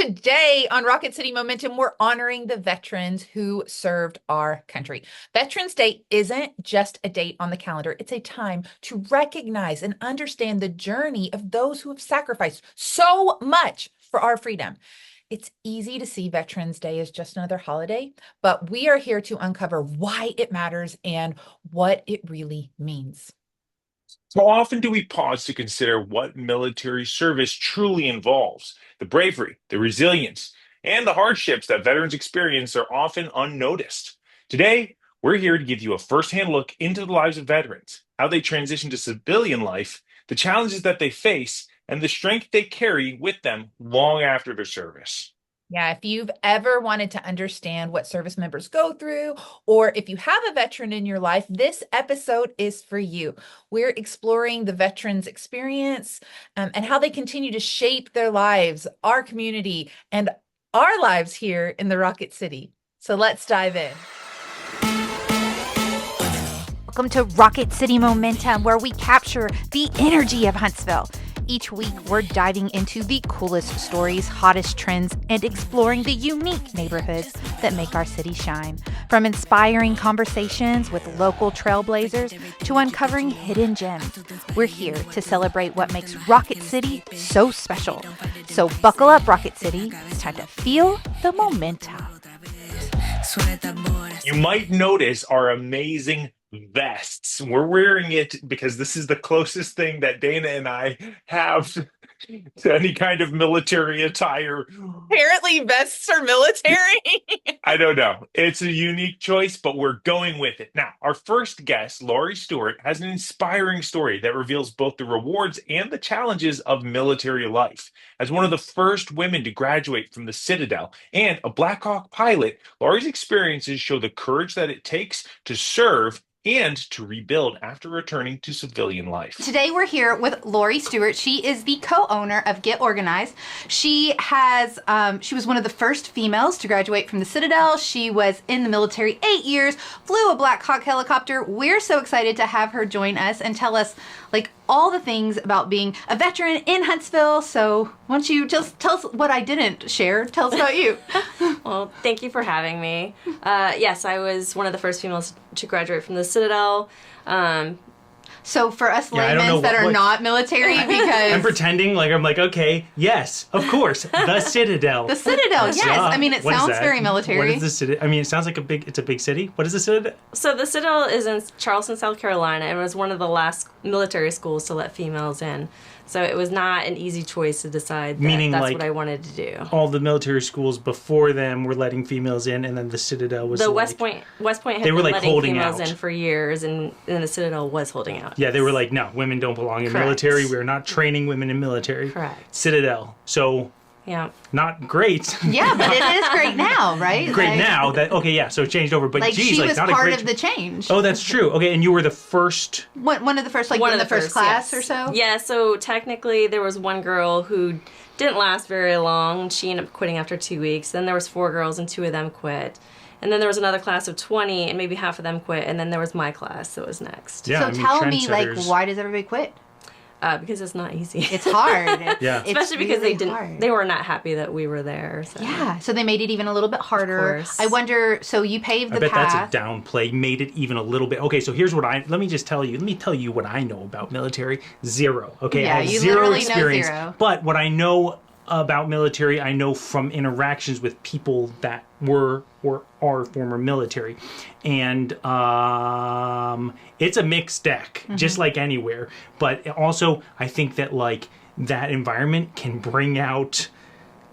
today on Rocket City Momentum, we're honoring the veterans who served our country. Veterans Day isn't just a date on the calendar, it's a time to recognize and understand the journey of those who have sacrificed so much for our freedom. It's easy to see Veterans Day as just another holiday, but we are here to uncover why it matters and what it really means. How often do we pause to consider what military service truly involves? The bravery, the resilience, and the hardships that veterans experience are often unnoticed. Today, we're here to give you a firsthand look into the lives of veterans, how they transition to civilian life, the challenges that they face, and the strength they carry with them long after their service. Yeah, if you've ever wanted to understand what service members go through, or if you have a veteran in your life, this episode is for you. We're exploring the veterans' experience and how they continue to shape their lives, our community, and our lives here in the Rocket City. So let's dive in. Welcome to Rocket City Momentum, where we capture the energy of Huntsville. Each week, we're diving into the coolest stories, hottest trends, and exploring the unique neighborhoods that make our city shine. From inspiring conversations with local trailblazers to uncovering hidden gems, we're here to celebrate what makes Rocket City so special. So buckle up, Rocket City. It's time to feel the momentum. You might notice our amazing vests. We're wearing it because this is the closest thing that Dana and I have to any kind of military attire. Apparently, vests are military. I don't know. It's a unique choice, but we're going with it. Now, our first guest, Laurie Stewart, has an inspiring story that reveals both the rewards and the challenges of military life. As one of the first women to graduate from the Citadel and a Blackhawk pilot, Laurie's experiences show the courage that it takes to serve and to rebuild after returning to civilian life. Today we're here with Laurie Stewart. She is the co-owner of Get Organized. She was one of the first females to graduate from the Citadel. She was in the military 8 years, flew a Blackhawk helicopter. We're so excited to have her join us and tell us all the things about being a veteran in Huntsville. So why don't you just tell us what I didn't share? Tell us about you. Well, thank you for having me. Yes, I was one of the first females to graduate from the Citadel. So for us laymen that are not military, because I'm pretending like okay, yes, of course, the Citadel. The Citadel, yes. I mean, it What is sounds that? very military. What is the Citadel? I mean, it sounds like it's a big city. What is the Citadel? So the Citadel is in Charleston, South Carolina, and was one of the last military schools to let females in. So it was not an easy choice to decide that that's what I wanted to do. All the military schools before them were letting females in, and then the Citadel was West Point had been letting females in for years, and then the Citadel was holding out. Yeah, they were like, no, women don't belong in military. We're not training women in military. Correct. Citadel. So yeah, not great. Yeah, but it is great now, right? Great now. So it changed over. But she was not part a great of the change. Oh, that's true. Okay, and you were the first. One of the first, in the first class or so. Yeah. So technically, there was one girl who didn't last very long. She ended up quitting after 2 weeks. Then there was 4 girls, and 2 of them quit. And then there was another class of 20, and maybe half of them quit. And then there was my class that was next. Yeah, so tell me, why does everybody quit? Because it's not easy. It's hard. Yeah. Especially because they were not happy that we were there. So. Yeah. So they made it even a little bit harder. Of course. I wonder, so you paved the path. I bet that's a downplay. Made it even a little bit. Okay, so here's let me tell you what I know about military. Zero. Okay, yeah, I have you zero literally experience. know zero. But what I know about military, I know from interactions with people that were or are former military, and it's a mixed deck, just like anywhere. But also, I think that that environment can bring out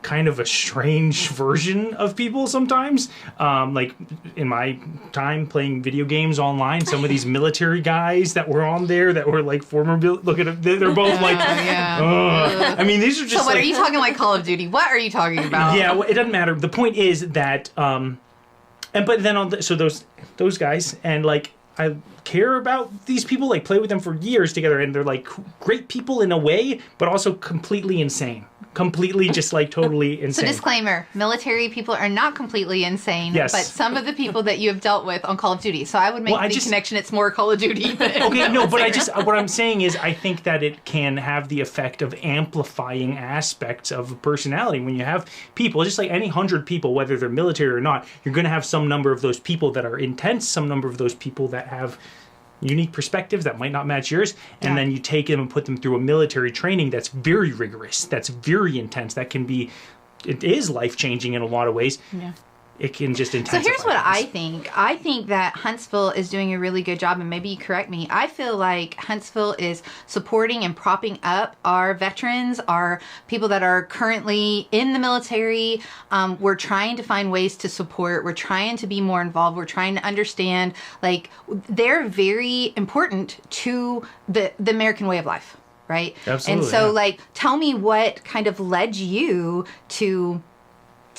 kind of a strange version of people sometimes. In my time playing video games online, some of these military guys that were on there that were former, look at them, they're both yeah. I mean, these are just So what are you talking Call of Duty? What are you talking about? Yeah, well, it doesn't matter. The point is that, those guys, and I care about these people, like play with them for years together, and they're like great people in a way, but also completely insane. Completely just like totally So insane. disclaimer, military people are not completely insane, Yes. but some of the people that you have dealt with on Call of Duty. So I would make the connection it's more Call of Duty than Okay, no, but what I'm saying is I think that it can have the effect of amplifying aspects of a personality. When you have people, just like any 100 people, whether they're military or not, you're going to have some number of those people that are intense, some number of those people that have unique perspectives that might not match yours, and then you take them and put them through a military training that's very rigorous, that's very intense, it is life-changing in a lot of ways. Yeah. It can just intensify. So here's what I think. I think that Huntsville is doing a really good job, and maybe you correct me. I feel like Huntsville is supporting and propping up our veterans, our people that are currently in the military. We're trying to find ways to support. We're trying to be more involved. We're trying to understand. Like, they're very important to the American way of life, right? Absolutely. And so, like, tell me what kind of led you to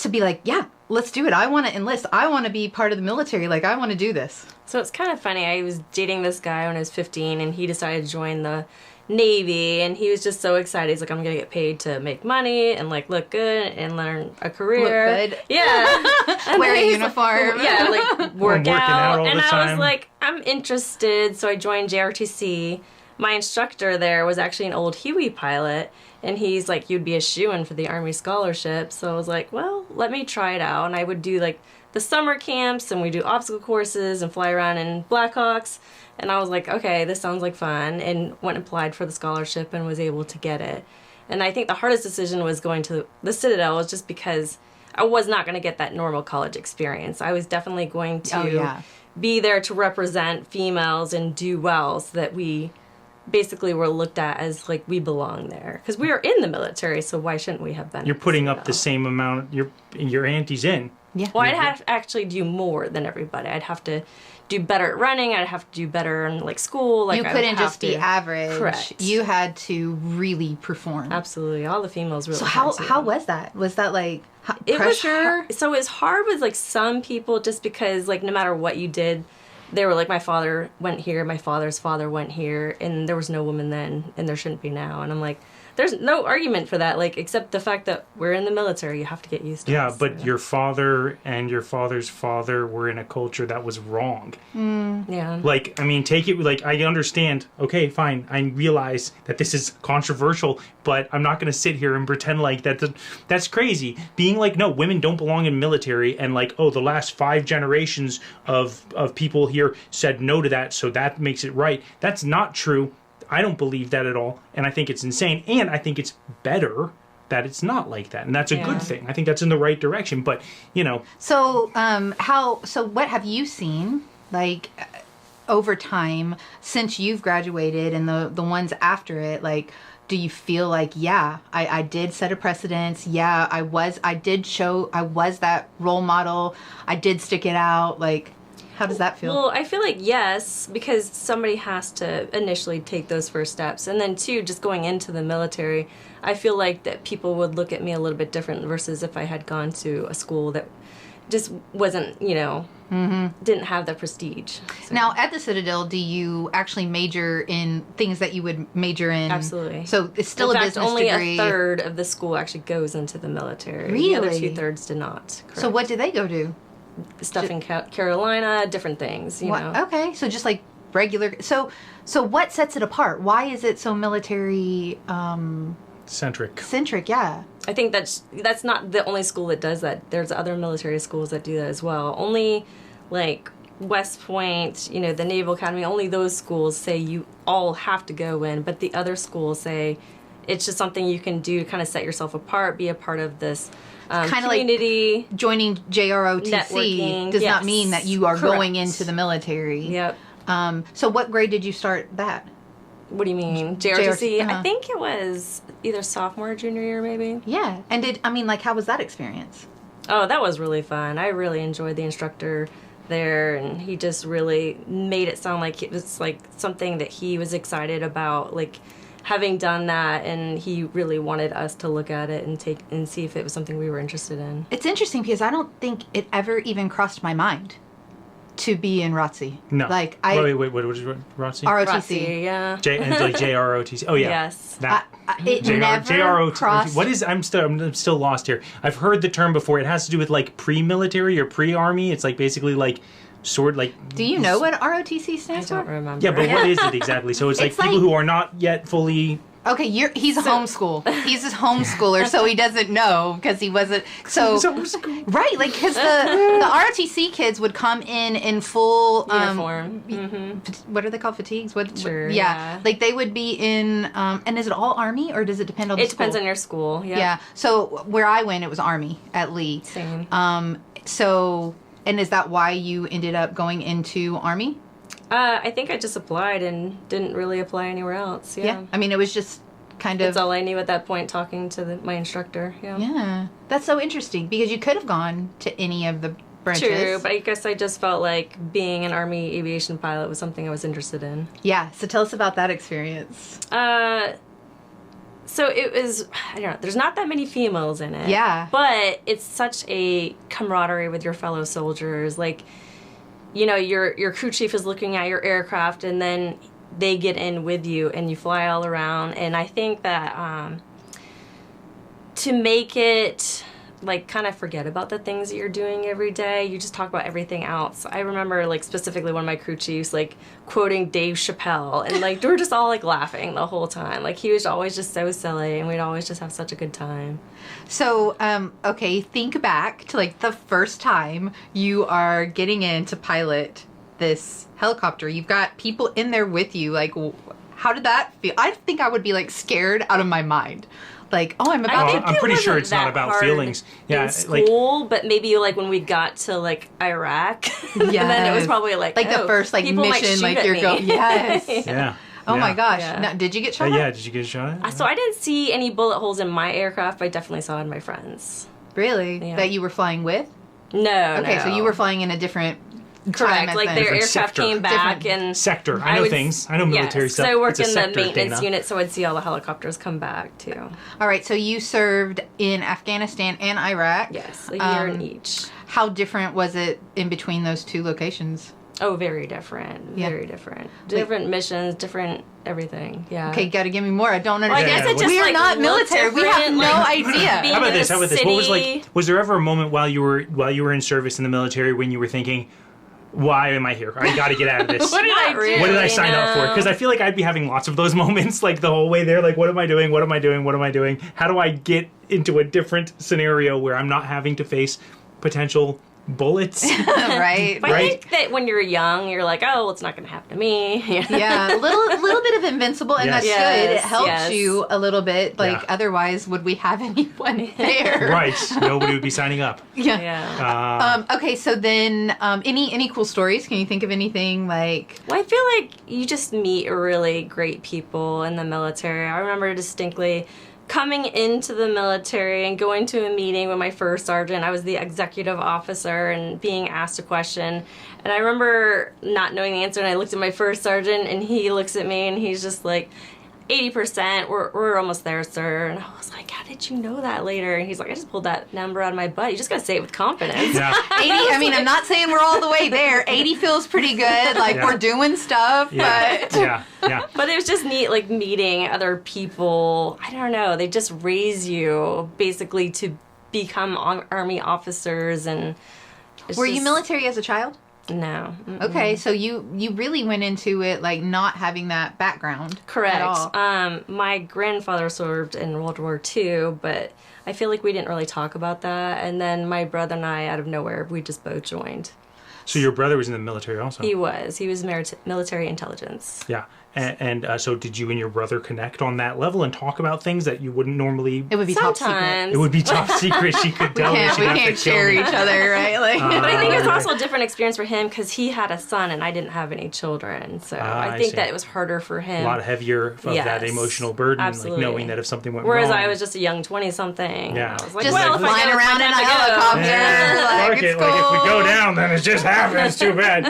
be like, yeah, let's do it. I want to enlist. I want to be part of the military. Like, I want to do this. So it's kind of funny. I was dating this guy when I was 15, and he decided to join the Navy, and he was just so excited. He's like, I'm going to get paid to make money and, like, look good and learn a career. Look good. Yeah. Wear a uniform. Like work working out out. all And the I time. was like, I'm interested. So I joined JRTC. My instructor there was actually an old Huey pilot, and he's like, you'd be a shoo-in for the Army scholarship. So I was like, well, let me try it out. And I would do like the summer camps, and we do obstacle courses and fly around in Blackhawks. And I was like, okay, this sounds like fun, and went and applied for the scholarship and was able to get it. And I think the hardest decision was going to the Citadel, was just because I was not going to get that normal college experience. I was definitely going to be there to represent females and do well, so that we basically were looked at as like we belong there, because we are in the military, so why shouldn't we have benefits? You're putting up the same amount, your ante's in. Yeah. Well, I'd have to actually do more than everybody. I'd have to do better at running. I'd have to do better in like school. Like, you I couldn't would have just be to- average. Correct. You had to really perform. Absolutely, all the females really. So had to. how was that? Was that like It was pressure? hard. So it was hard with like some people, just because like no matter what you did, they were like, my father went here, my father's father went here, and there was no woman then, and there shouldn't be now. And I'm like, there's no argument for that, like, except the fact that we're in the military. You have to get used to it. Yeah, but your father and your father's father were in a culture that was wrong. Yeah. Like, I mean, take it, like, I understand, okay, fine, I realize that this is controversial, but I'm not going to sit here and pretend like that's crazy. Being like, no, women don't belong in military, and like, oh, the last 5 generations of people here said no to that, so that makes it right. That's not true. I don't believe that at all, and I think it's insane, and I think it's better that it's not like that, and that's a good thing. I think that's in the right direction, but, you know. So, what have you seen, like, over time, since you've graduated and the ones after it, like, do you feel like, yeah, I did set a precedence, yeah, I was that role model, I did stick it out, like, how does that feel? Well, I feel like yes, because somebody has to initially take those first steps. And then, too, just going into the military, I feel like that people would look at me a little bit different versus if I had gone to a school that just wasn't, you know, didn't have the prestige. So. Now, at the Citadel, do you actually major in things that you would major in? Absolutely. So it's still in a fact, business only degree. a third of the school actually goes into the military. Really? The other 2/3 did not. Correct. So what do they go do? Stuff in Carolina, different things, you know. Okay, so just like regular. So what sets it apart? Why is it so military Centric. Yeah. I think that's not the only school that does that. There's other military schools that do that as well. Only like West Point, you know, the Naval Academy, only those schools say you all have to go in, but the other schools say it's just something you can do to kind of set yourself apart, be a part of this Kind of community. like joining JROTC Networking, does not yes. mean that you are Correct. going into the military. Yep. So what grade did you start that? What do you mean? JRTC? uh-huh. I think it was either sophomore or junior year, maybe. Yeah. And how was that experience? Oh, that was really fun. I really enjoyed the instructor there, and he just really made it sound like it was like something that he was excited about, like having done that, and he really wanted us to look at it and see if it was something we were interested in. It's interesting because I don't think it ever even crossed my mind to be in ROTC. No. Like Wait, what is ROTC? ROTC. Yeah. And it's like JROTC. Oh yeah. Yes. That. It never JROTC. crossed. What is? I'm still lost here. I've heard the term before. It has to do with like pre-military or pre-army. It's like basically like sort like. Do you know what ROTC I stands don't for? remember. Yeah, but what is it exactly? So it's like people who are not yet fully. Okay, he's a homeschool. He's a homeschooler, so he doesn't know because he wasn't. So right, like because the ROTC kids would come in full Uniform. What are they called? Fatigues? Sure, yeah, yeah. like they would be in. And is it all Army or does it depend on the It school? depends on your school. Yeah. Yeah. So where I went, it was Army at Lee. Same. So and is that why you ended up going into Army? I think I just applied and didn't really apply anywhere else. Yeah. I mean, it was just kind of. That's all I knew at that point, talking to my instructor. Yeah. Yeah, that's so interesting because you could have gone to any of the branches. True, but I guess I just felt like being an Army aviation pilot was something I was interested in. Yeah, so tell us about that experience. So it was, I don't know, there's not that many females in it. Yeah. But it's such a camaraderie with your fellow soldiers. Like, you know, your crew chief is looking at your aircraft and then they get in with you and you fly all around. And I think that to make it like kind of forget about the things that you're doing every day, you just talk about everything else. I remember like specifically one of my crew chiefs like quoting Dave Chappelle and like we were just all like laughing the whole time. Like he was always just so silly and we'd always just have such a good time. So, okay, think back to like the first time you are getting in to pilot this helicopter. You've got people in there with you. Like, how did that feel? I think I would be like scared out of my mind. Like, oh, I'm about to. I'm pretty sure it's not about feelings. Yeah, in school, but maybe like when we got to like Iraq, and then it was probably like the first like mission, like you're going. Yes. Yeah. Oh my gosh! Yeah. Now, did you get shot? Yeah. Did you get shot? So I didn't see any bullet holes in my aircraft, but I definitely saw in my friends. Really? Yeah. That you were flying with? No. Okay, so you were flying in a different. Correct. Like their aircraft sector. came back and sector. I know things. I know military stuff. So I worked It's a in the sector, maintenance Dana. unit, so I'd see all the helicopters come back too. All right, so you served in Afghanistan and Iraq. Yes, a year in each. How different was it in between those two locations? Oh, very different. Yeah. Very different. Different missions, different everything. Yeah. Okay, got to give me more. I don't Well, I understand. guess it just we are like not looked military. We have different, no like, idea. being How about in this? the How about this? What was city. like? Was there ever a moment while you were in service in the military when you were thinking, "Why am I here? I got to get out of this. What did I do? What did I sign up for?" Because I feel like I'd be having lots of those moments, like the whole way there. Like, what am I doing? What am I doing? What am I doing? How do I get into a different scenario where I'm not having to face potential bullets? Right. But I think that when you're young, you're like, oh, well, it's not going to happen to me. Yeah, a little bit of invincible, and that's Yes. good. It Yes, helps yes. you a little bit. Like, Yeah. otherwise, would we have anyone there? Right. Nobody would be signing up. Yeah. Yeah. Okay, so then, any cool stories? Can you think of anything like? Well, I feel like you just meet really great people in the military. I remember distinctly coming into the military and going to a meeting with my first sergeant. I was the executive officer and being asked a question. And I remember not knowing the answer, and I looked at my first sergeant, and he looks at me, and he's just like, 80%, we're almost there, sir. And I was like, how did you know that later? And he's like, I just pulled that number out of my butt. You just gotta say it with confidence. Yeah. 80, I mean, I'm not saying we're all the way there. 80 feels pretty good. Like, Yeah. we're doing stuff, Yeah. but... Yeah. But it was just neat, like, meeting other people. I don't know. They just raise you, basically, to become Army officers. And it's Were you just- military as a child? No. Mm-mm. Okay, so you really went into it, like, not having that background Correct. at all. My grandfather served in World War II, but I feel like we didn't really talk about that. And then my brother and I, out of nowhere, we just both joined. So your brother was in the military also. He was military intelligence. Yeah. And so did you and your brother connect on that level and talk about things that you wouldn't normally... It would be top secret. Sometimes. It would be top secret. She could tell me. We She'd have can't to kill share me. each other, right? Like, But I think it was also a different experience for him because he had a son and I didn't have any children. So I I think see. that it was harder for him. A lot heavier of that Yes, emotional burden, absolutely. like knowing that if something went Whereas wrong... I was just a young 20-something. Yeah. I was like, just well, if I flying go, it's my around in a time to go. helicopter. Yeah. Like, fuck it's it. Like, if we cool. go down, then it just happens. Too bad.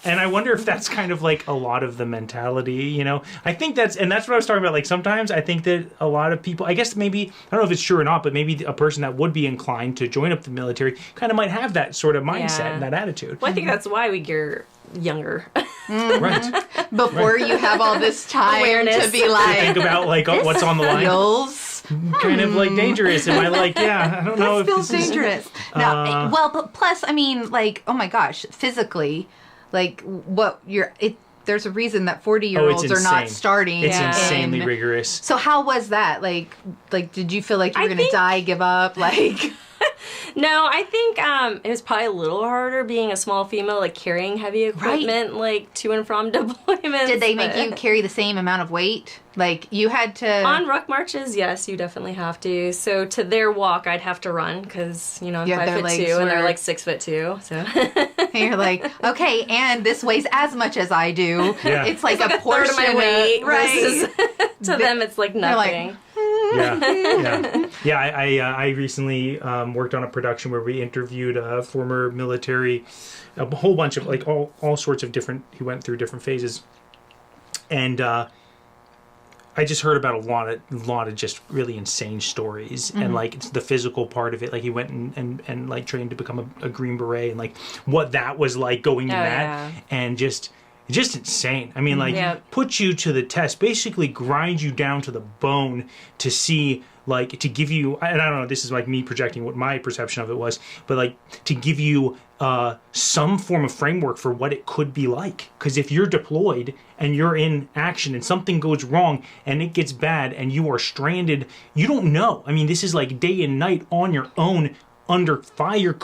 And I wonder if that's kind of like a lot of the mentality, you know? I think that's what I was talking about. Like, sometimes I think that a lot of people, I guess maybe, I don't know if it's true or not, but maybe a person that would be inclined to join up the military kind of might have that sort of mindset and that attitude. Well, I think that's why we get younger. Right. Before you have all this time Awareness. to be like, Think about, like, what's on the line. feels Kind of, like, dangerous. Am I like, I don't know if feels this is... dangerous. Now, but plus, I mean, like, oh my gosh, physically, like, there's a reason that 40-year-olds are not insane. starting. It's Yeah. insanely in- rigorous. So how was that? Like, did you feel like you were I going to think- die, give up? Like, No, I think it was probably a little harder being a small female, like carrying heavy equipment, like to and from deployments. did they make but- you carry the same amount of weight? Like, you had to... On ruck marches, yes, you definitely have to. So to their walk, I'd have to run because, you know, I'm Yeah, their 5'2", legs and they're were- like 6'2", so. And you're like, okay, and this weighs as much as I do. Yeah. It's like Like a a third portion of my weight right? versus to them it's like They're like, nothing. I recently worked on a production where we interviewed a former military, a whole bunch of like all sorts of different. He went through different phases, and I just heard about a lot of just really insane stories, and like it's the physical part of it. Like he went and like trained to become a Green Beret, and like what that was like going in Oh, that, yeah. and just insane. I mean, like, Yep. put you to the test, basically grind you down to the bone to see, like, to give you, and I don't know, this is like me projecting what my perception of it was, but like, to give you some form of framework for what it could be like. Because if you're deployed and you're in action and something goes wrong and it gets bad and you are stranded, you don't know. I mean, this is like day and night on your own, under fire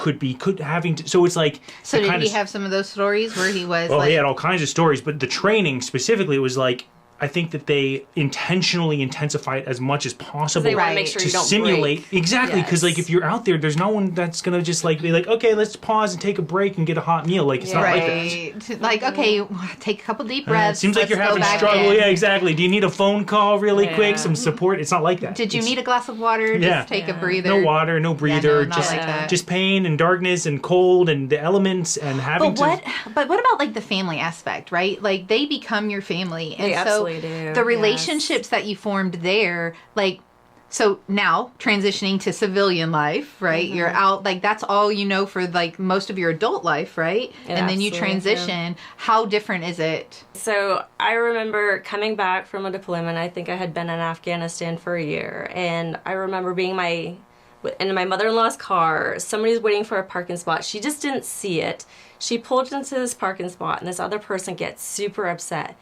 so it's like... So the did kind he of- have some of those stories where he was Oh, like... he had all kinds of stories, but the training specifically was like, I think that they intentionally intensify it as much as possible They want to Right. make sure to you don't simulate. break. Exactly, because like Yes. if you're out there, there's no one that's gonna just like be like, okay, let's pause and take a break and get a hot meal. Like it's not like that. Right. Like, okay, take a couple deep breaths. It seems like let's you're go having back struggle. in. Yeah, exactly. Do you need a phone call really quick? Yeah. Some support? It's not like that. Did you It's need a glass of water? Yeah. Just take a Yeah. breather. no water, no breather, not just like that. just pain and darkness and cold and the elements and having But what about like the family aspect, right? Like they become your family, and They so absolutely do, the relationships that you formed there, like, so now transitioning to civilian life, right? You're out, like that's all you know for like most of your adult life, right? Yeah, And then you absolutely, transition. How different is it? So I remember coming back from a deployment. I think I had been in Afghanistan for a year, and I remember being in my mother-in-law's car. Somebody's waiting for a parking spot. She just didn't see it. She pulled into this parking spot, and this other person gets super upset.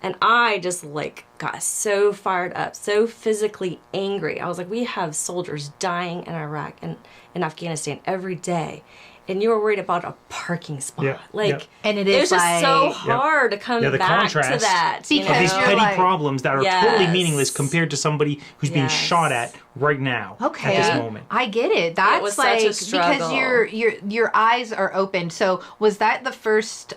And I just like got so fired up, so physically angry. I was like, we have soldiers dying in Iraq and in Afghanistan every day. And you were worried about a parking spot. Yeah, Like, yeah. And it it is was just so like- hard to come Yeah, the back to contrast that. Because of these you're petty like- problems that are totally Yes. meaningless compared to somebody who's being Yes. shot at right now Okay, at this moment. I get it. That's was such a like because struggle. your eyes are open. So was that the first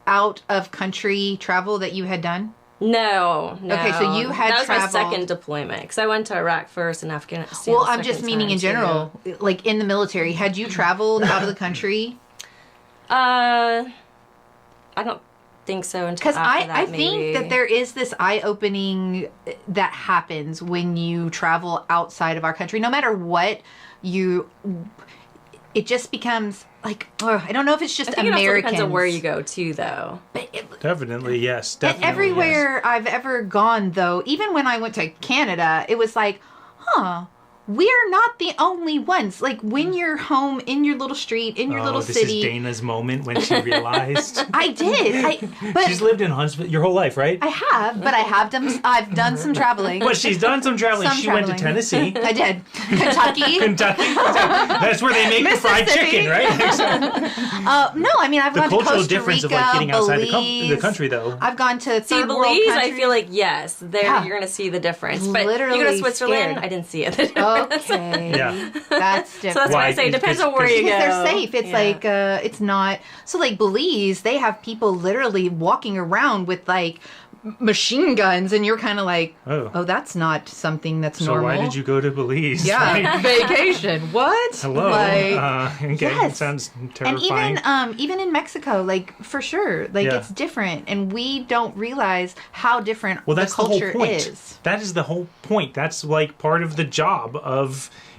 out of country travel that you had done? No. Okay, so you had that was traveled- my second deployment because I went to Iraq first and Afghanistan. Well, the I'm just second meaning time, in general, like in the military. Had you traveled out of the country? too. I don't think so until Because after that. I think that there is this eye opening that happens when you travel outside of our country. No matter what it just becomes like, I don't know if it's just I think it also Americans. depends on where you go too, though. Definitely, yes. And Definitely, everywhere yes. I've ever gone, though, even when I went to Canada, it was like, we're not the only ones. Like when you're home in your little street, in your little this city. is Dana's moment when she realized. I did. But She's lived in Huntsville your whole life, right? I have, but I've done some traveling. But she's done some traveling. Some She went to traveling. Tennessee. I did. Kentucky. Kentucky. That's where they make the fried Mississippi. chicken, right? No, I mean I've The gone to cultural Costa difference Rica, of like getting outside the Belize. country, though. I've gone to See, third world Belize, I countries. feel like, yes, there Yeah. you're going to see the difference. But Literally you go to Switzerland, scared. I didn't see it. The difference. Okay. Yeah. That's different. So that's why I Why? say it depends on where Because you go. Because they're safe. It's Yeah. like it's not so like Belize. They have people literally walking around with like machine guns, and you're kind of like, Oh. that's not something that's So normal. why did you go to Belize? Yeah, vacation. What? Hello. Okay, Yes. it sounds And terrifying. even in Mexico, like for sure, like Yeah. it's different, and we don't realize how different Well, that's the culture whole point. is. That is the whole point. That's like part of the job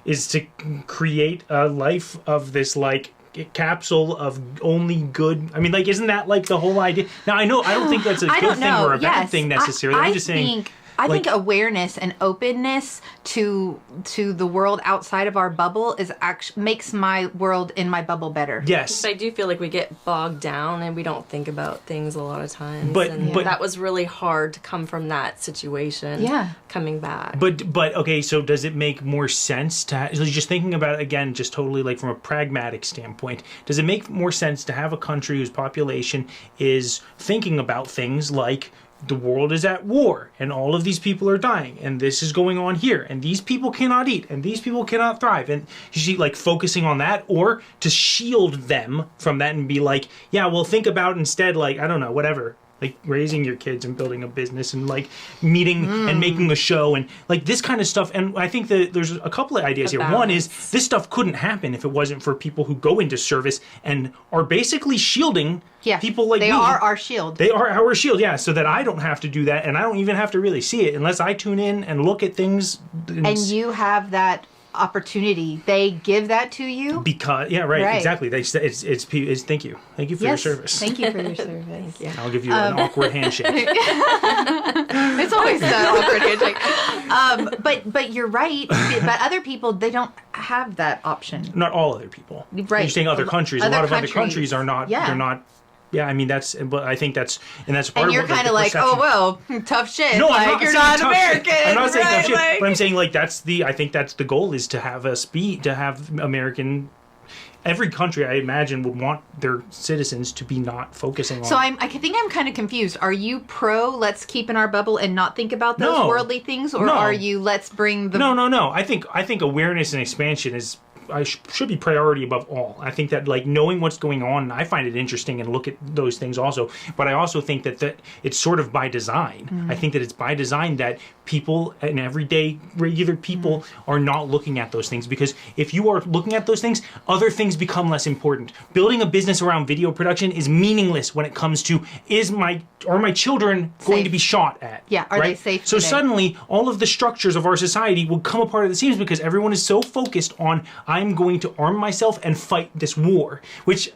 is to create a life of this like capsule of only good. I mean, like, isn't that like the whole idea? Now, I don't think that's a I good don't thing know. or a bad Yes. thing necessarily. I'm just saying. I like, think awareness and openness to the world outside of our bubble is makes my world in my bubble better. yes. But I do feel like we get bogged down and we don't think about things a lot of times. But- and but- that was really hard to come from that situation. Yeah. Coming back. But okay, so does it make more sense to so just thinking about it again, just totally like from a pragmatic standpoint? Does it make more sense to have a country whose population is thinking about things like the world is at war and all of these people are dying and this is going on here and these people cannot eat and these people cannot thrive, and she like focusing on that, or to shield them from that and be like, yeah, well, think about instead, like, I don't know, whatever, like raising your kids and building a business and like meeting and making a show and like this kind of stuff. And I think that there's a couple of ideas here. One is this stuff couldn't happen if it wasn't for people who go into service and are basically shielding people like they me. are our shield. They are our shield, yeah, so that I don't have to do that, and I don't even have to really see it unless I tune in and look at things. And you have that opportunity. They give that to you. Because Right. exactly. It's thank you for your service. Thank you for your service. Thank you. I'll give you an awkward handshake. It's always that awkward handshake. But you're right. But other people, they don't have that option. Not all other people. Right. You're saying other countries. A Other lot of other countries. countries are not. Yeah. They're not. Yeah, I mean but I think that's part And of you're what, like, kind the of like, perception- oh well, tough shit. No, like I'm not you're saying not tough American. Shit. I'm not saying right? tough shit, Like- but I'm saying like I think that's the goal, is to have American. Every country, I imagine, would want their citizens to be not focusing on. So I think I'm kind of confused. Are you pro let's keep in our bubble and not think about those No. worldly things, or No. are you let's bring the No. I think awareness and expansion is should be priority above all. I think that like knowing what's going on, I find it interesting and look at those things also. But I also think that it's sort of by design. I think that it's by design that people and everyday regular people are not looking at those things, because if you are looking at those things, other things become less important. Building a business around video production is meaningless when it comes to are my children going Safe. to be shot at? Yeah, are they right? safe So today? suddenly all of the structures of our society will come apart at the seams because everyone is so focused on, I'm going to arm myself and fight this war, which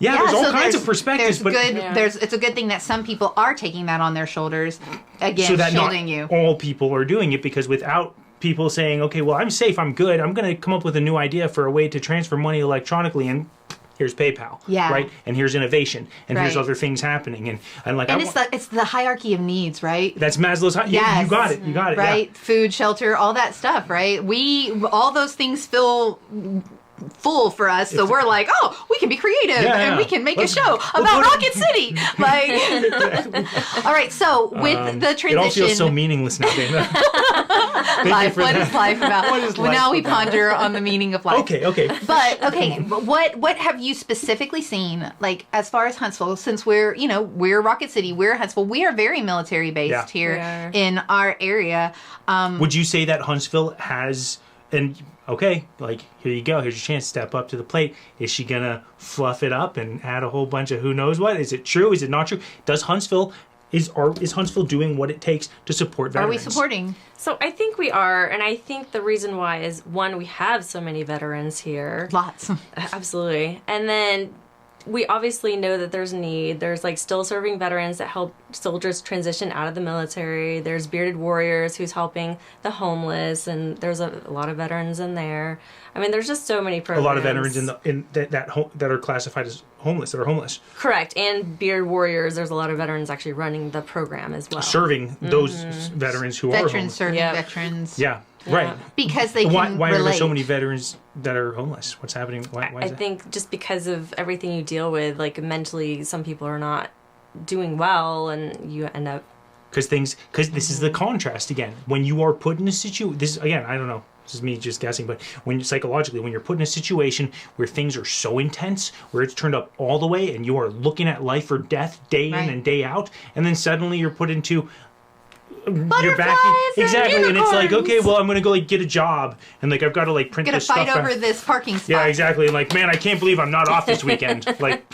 there's all so kinds of perspectives, There's but good. It's a good thing that some people are taking that on their shoulders. Again, so that not shielding you. all people are doing it, because without people saying, okay, well, I'm safe, I'm good, I'm going to come up with a new idea for a way to transfer money electronically, and here's PayPal, Yeah. right? And here's innovation, and here's Right. other things happening, and like And it's the hierarchy of needs, right? that's Maslow's. Yes. You got it. Yeah. Right? Food, shelter, all that stuff, right? All those things feel full for us, so we're like, oh, we can be creative and we can make a show about Rocket City. Like, all right, so with the transition, It all feels so meaningless now, Dana. life, what is life about? What is Well, life now we about? ponder on the meaning of life. Okay. But what have you specifically seen, like as far as Huntsville, since we're Rocket City, we're Huntsville, we are very military based Yeah. here We are. in our area. Would you say that Huntsville has, and okay, like here you go, here's your chance, step up to the plate. Is she gonna fluff it up and add a whole bunch of who knows what? Is it true? Is it not true? Does Huntsville is Huntsville doing what it takes to support Are veterans? we supporting? So I think we are, and I think the reason why is, one, we have so many veterans here. Lots. Absolutely. And then we obviously know that there's need. There's like still serving veterans that help soldiers transition out of the military. There's Bearded Warriors who's helping the homeless, and there's a lot of veterans in there. I mean, there's just so many A programs. lot of veterans that are classified as homeless, that are homeless, Correct. And Bearded Warriors, there's a lot of veterans actually running the program as well. serving those veterans who are Veterans homeless. serving Yep. veterans. Yeah, right. Because they can Why are relate. there so many veterans that are homeless? What's happening? Why I is that? think just because of everything you deal with, like mentally, some people are not doing well, and you end up. Because this is the contrast again. When you are put in a situation, this again, I don't know. this is me just guessing, but when psychologically, when you're put in a situation where things are so intense, where it's turned up all the way and you are looking at life or death day in and day out, and then suddenly you're put into you're back exactly, and it's like, okay, well, I'm gonna go like get a job, and like I've got to like print this stuff. Gonna fight over this parking spot. Yeah, exactly. And like, man, I can't believe I'm not off this weekend. Like,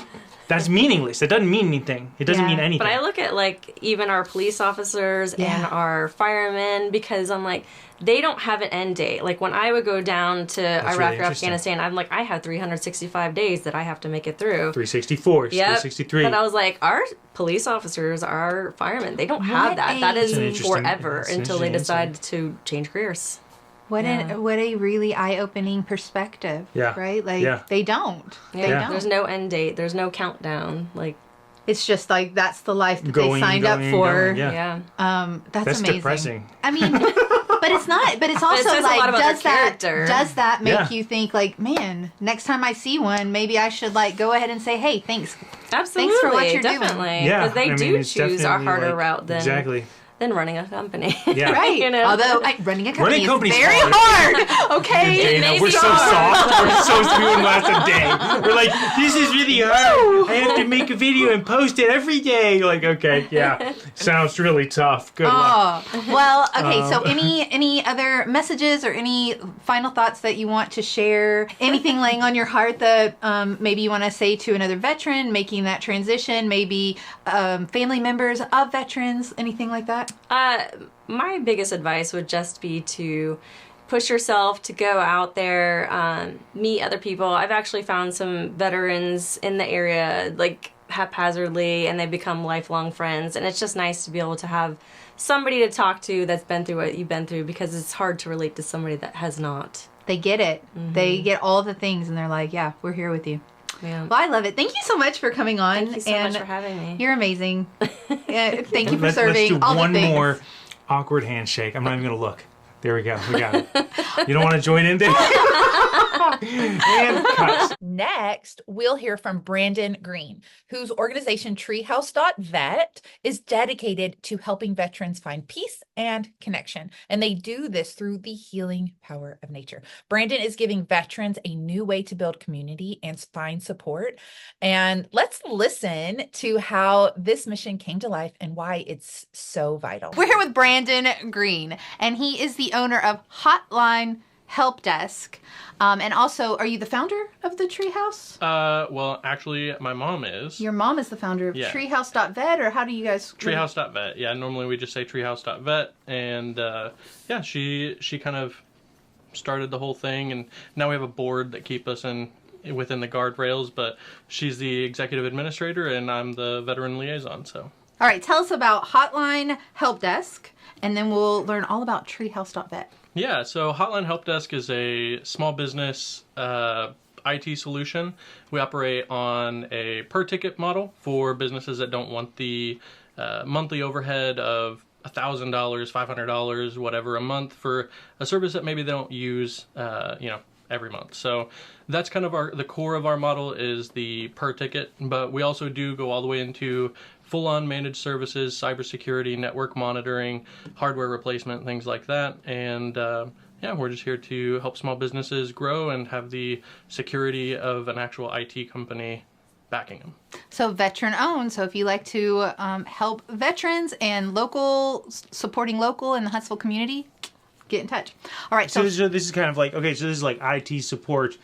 that's meaningless. It doesn't mean anything. It doesn't mean anything. But I look at like even our police officers and our firemen, because I'm like, they don't have an end date. Like when I would go down to Iraq or Afghanistan, I'm like, I have 365 days that I have to make it through. 364, 363. But I was like, our police officers, our firemen, they don't have that. That is forever until they decide to change careers. What a really eye-opening perspective. Yeah. Right? Like they don't. Yeah. They don't. There's no end date. There's no countdown. Like it's just like that's the life that they signed up for. Yeah. That's amazing. Depressing. I mean, but it's not. But it's also it like, does that make you think like, man, next time I see one, maybe I should like go ahead and say, hey, thanks. Absolutely. Thanks for what you're definitely. doing. Yeah. Because they do choose a harder route than than running a company. Yeah. Right. You know? Although running a company is company's very hard. Okay. Dana, we're so soft. We're so doing less a day. We're like, this is really hard. I have to make a video and post it every day. Like, okay, yeah. Sounds really tough. Good luck. Well, okay, so any other messages or any final thoughts that you want to share? Anything laying on your heart that maybe you want to say to another veteran making that transition, maybe family members of veterans, anything like that? My biggest advice would just be to push yourself, to go out there, meet other people. I've actually found some veterans in the area, like haphazardly, and they become lifelong friends. And it's just nice to be able to have somebody to talk to that's been through what you've been through, because it's hard to relate to somebody that has not. They get it. Mm-hmm. They get all the things, and they're like, yeah, we're here with you. Yeah. Well, I love it. Thank you so much for coming on. Thank you so much for having me. You're amazing. Thank you for serving let's do all the one things. more awkward handshake. I'm not even going to look. There we go. We got it. You don't want to join in there? And cut. Next, we'll hear from Brandon Green, whose organization Treehouse.vet is dedicated to helping veterans find peace and connection. And they do this through the healing power of nature. Brandon is giving veterans a new way to build community and find support. And let's listen to how this mission came to life and why it's so vital. We're here with Brandon Green, and he is the owner of Hotline Help Desk. And also, are you the founder of the Treehouse? Well, actually, my mom is. Your mom is the founder of Treehouse.vet, or how do you guys... Treehouse.vet. Yeah, normally we just say Treehouse.vet. And, yeah, she kind of started the whole thing. And now we have a board that keep us within the guardrails. But she's the executive administrator, and I'm the veteran liaison, so... All right, tell us about Hotline Help Desk, and then we'll learn all about Treehouse.vet. Yeah, so Hotline Help Desk is a small business IT solution. We operate on a per-ticket model for businesses that don't want the monthly overhead of $1,000, $500, whatever a month for a service that maybe they don't use, every month. So that's kind of the core of our model is the per ticket, but we also do go all the way into full-on managed services, cybersecurity, network monitoring, hardware replacement, things like that. And yeah, we're just here to help small businesses grow and have the security of an actual IT company backing them. So veteran owned. So if you like to help veterans and supporting local in the Huntsville community, get in touch. All right. So this is kind of like, okay, so this is like IT support.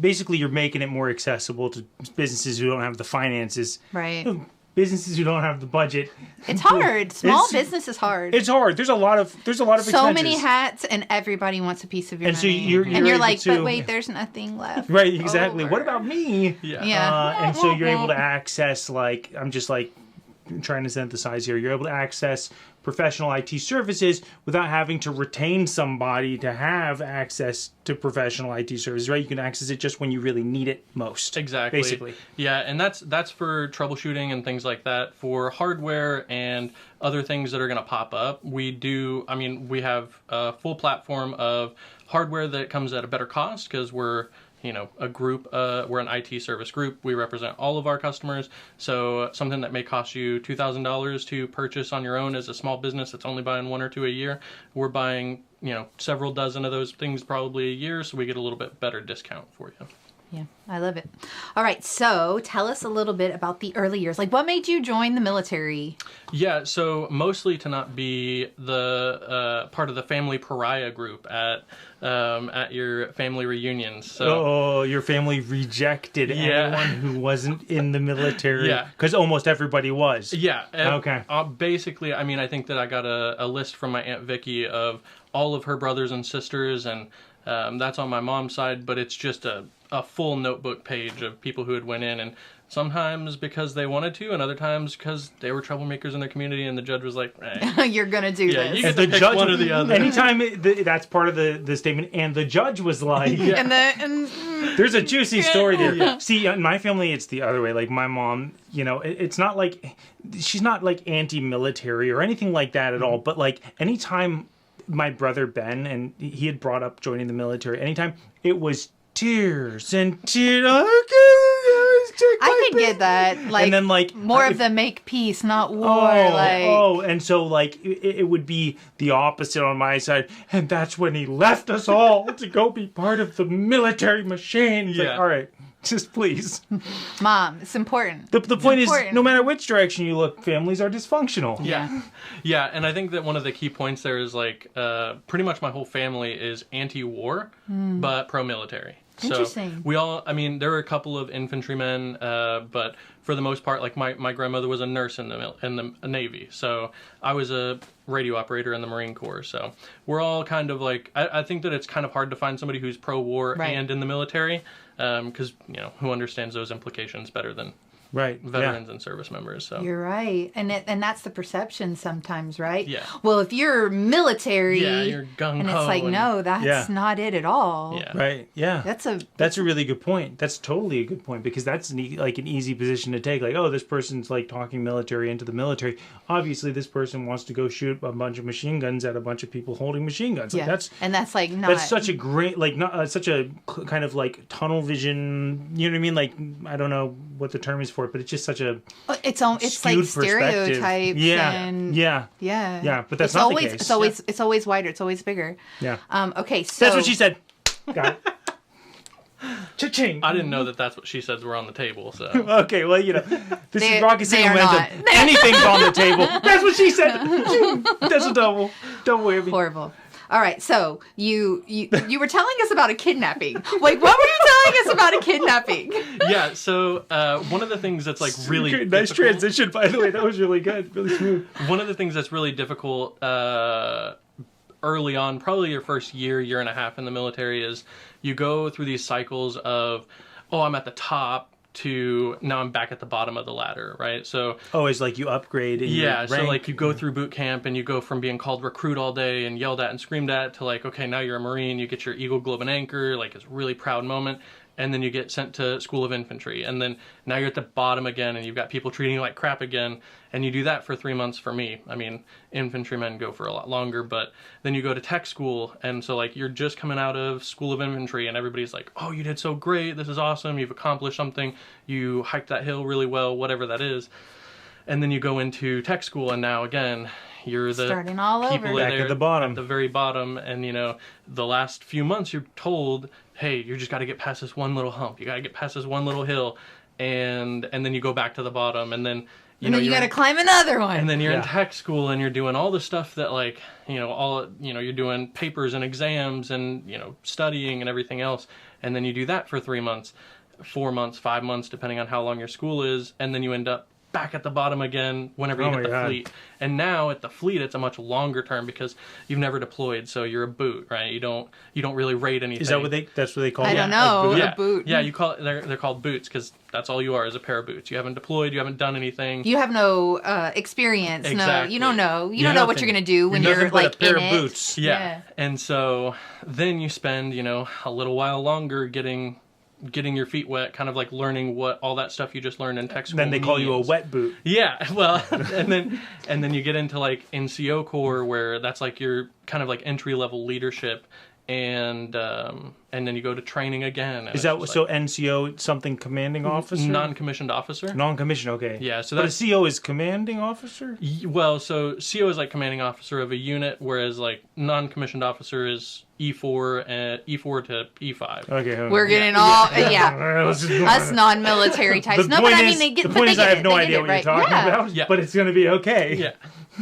Basically, you're making it more accessible to businesses who don't have the finances. Right. Businesses who don't have the budget. It's hard. Small business is hard. It's hard. There's a lot of expenses. So many hats, and everybody wants a piece of your money. So you're like, but wait, there's nothing left. Right, exactly. What about me? Yeah. And so you're able to access, like, I'm just like trying to synthesize here. You're able to access professional IT services without having to retain somebody to have access to professional IT services, right? You can access it just when you really need it most. Exactly. Basically. Yeah, and that's for troubleshooting and things like that. For hardware and other things that are going to pop up, we have a full platform of hardware that comes at a better cost because we're a group, we're an IT service group. We represent all of our customers. So something that may cost you $2,000 to purchase on your own as a small business that's only buying one or two a year, we're buying several dozen of those things probably a year, so we get a little bit better discount for you. Yeah, I love it. All right, so tell us a little bit about the early years. Like, what made you join the military? Yeah, so mostly to not be the part of the family pariah group at your family reunions. So your family rejected anyone who wasn't in the military. Yeah, because almost everybody was. Yeah. Okay. Basically, I mean, I think that I got a list from my Aunt Vicky of all of her brothers and sisters, and that's on my mom's side, but it's just a full notebook page of people who had went in, and sometimes because they wanted to, and other times because they were troublemakers in their community, and the judge was like, hey, "You're gonna do this." You get to pick one or the other. Anytime that's part of the statement, and the judge was like, "There's a juicy story there." Yeah. See, in my family, it's the other way. Like my mom, it's not like she's not like anti-military or anything like that at all. But like anytime my brother Ben, and he had brought up joining the military, anytime it was tears and tears. I can get that. Like, and then like more of the make peace, not war. And so like it would be the opposite on my side, and that's when he left us all to go be part of the military machine. It's like, all right, just please, Mom, it's important. The point is, no matter which direction you look, families are dysfunctional. Yeah, and I think that one of the key points there is like pretty much my whole family is anti-war, but pro-military. Interesting. So we all, I mean, there were a couple of infantrymen, but for the most part, like my grandmother was a nurse in the Navy, so I was a radio operator in the Marine Corps. So we're all kind of like, I think that it's kind of hard to find somebody who's pro-war and in the military, because who understands those implications better than veterans and service members. So you're right, and that's the perception sometimes, right? Yeah. Well, if you're military, you're gung ho, and it's like, no, that's not it at all. Yeah. Right. Yeah. That's a really good point. That's totally a good point, because that's an easy position to take. Like, oh, this person's like talking military into the military. Obviously, this person wants to go shoot a bunch of machine guns at a bunch of people holding machine guns. Yeah. Like, that's like not. That's such a great such a kind of like tunnel vision. You know what I mean? Like, I don't know what the term is for it, but it's just such a it's like stereotypes. Yeah. But that's not always the case. It's always wider. It's always bigger. Yeah. Okay. So that's what she said. Got it. Cha-ching. I didn't know that that's what she said were on the table. So okay, well, this is Rocket City Momentum. Anything's on the table. That's what she said. That's a double whammy. Horrible. All right, so you were telling us about a kidnapping. Like, what were you telling us about a kidnapping? Yeah, so one of the things that's like really nice transition, by the way. That was really good, really smooth. One of the things that's really difficult early on, probably your first year and a half in the military, is you go through these cycles of, I'm at the top, to now I'm back at the bottom of the ladder, right? So it's like you upgrade in your rank. So like you go through boot camp and you go from being called recruit all day and yelled at and screamed at to like, okay, now you're a Marine, you get your Eagle, Globe, and Anchor, like it's a really proud moment. And then you get sent to School of Infantry. And then now you're at the bottom again and you've got people treating you like crap again. And you do that for 3 months for me. I mean, infantrymen go for a lot longer, but then you go to tech school. And so like you're just coming out of School of Infantry and everybody's like, oh, you did so great. This is awesome. You've accomplished something. You hiked that hill really well, whatever that is. And then you go into tech school and now again, you're the starting all people over. Back at the bottom. At the very bottom. And the last few months you're told, hey, you just got to get past this one little hump. You got to get past this one little hill, and then you go back to the bottom, and then you got to climb another one. And then you're in tech school, and you're doing all the stuff that you're doing papers and exams, and studying and everything else, and then you do that for 3 months, 4 months, 5 months, depending on how long your school is, and then you end up back at the bottom again whenever you get the fleet. And now at the fleet it's a much longer term because you've never deployed, so you're a boot, right? You don't really rate anything. Is that that's what they call it? I don't know. A boot. Yeah, you call it, they're called boots because that's all you are, is a pair of boots. You haven't deployed, you haven't done anything. You have no experience. Exactly. No, you don't know. You don't know what you're going to do when you're like a pair in of it. boots. Yeah. And so then you spend, a little while longer getting your feet wet, kind of like learning what all that stuff you just learned in tech school Then they call you a wet boot. Yeah, well, and then you get into like NCO Corps, where that's like your kind of like entry level leadership, and then you go to training again. Is that so? NCO something commanding officer? Non-commissioned officer. Non-commissioned. Okay. Yeah. So but that's, a CO is commanding officer. well, so CO is like commanding officer of a unit, whereas like non-commissioned officer is E4 and E4 to E5. Okay. We're getting all All right, let's just go us on. non-military types. No, but I mean they get. The but point they is, get I have it, no they get idea it, what right? you're talking about, Yeah. but it's going to be okay. Yeah.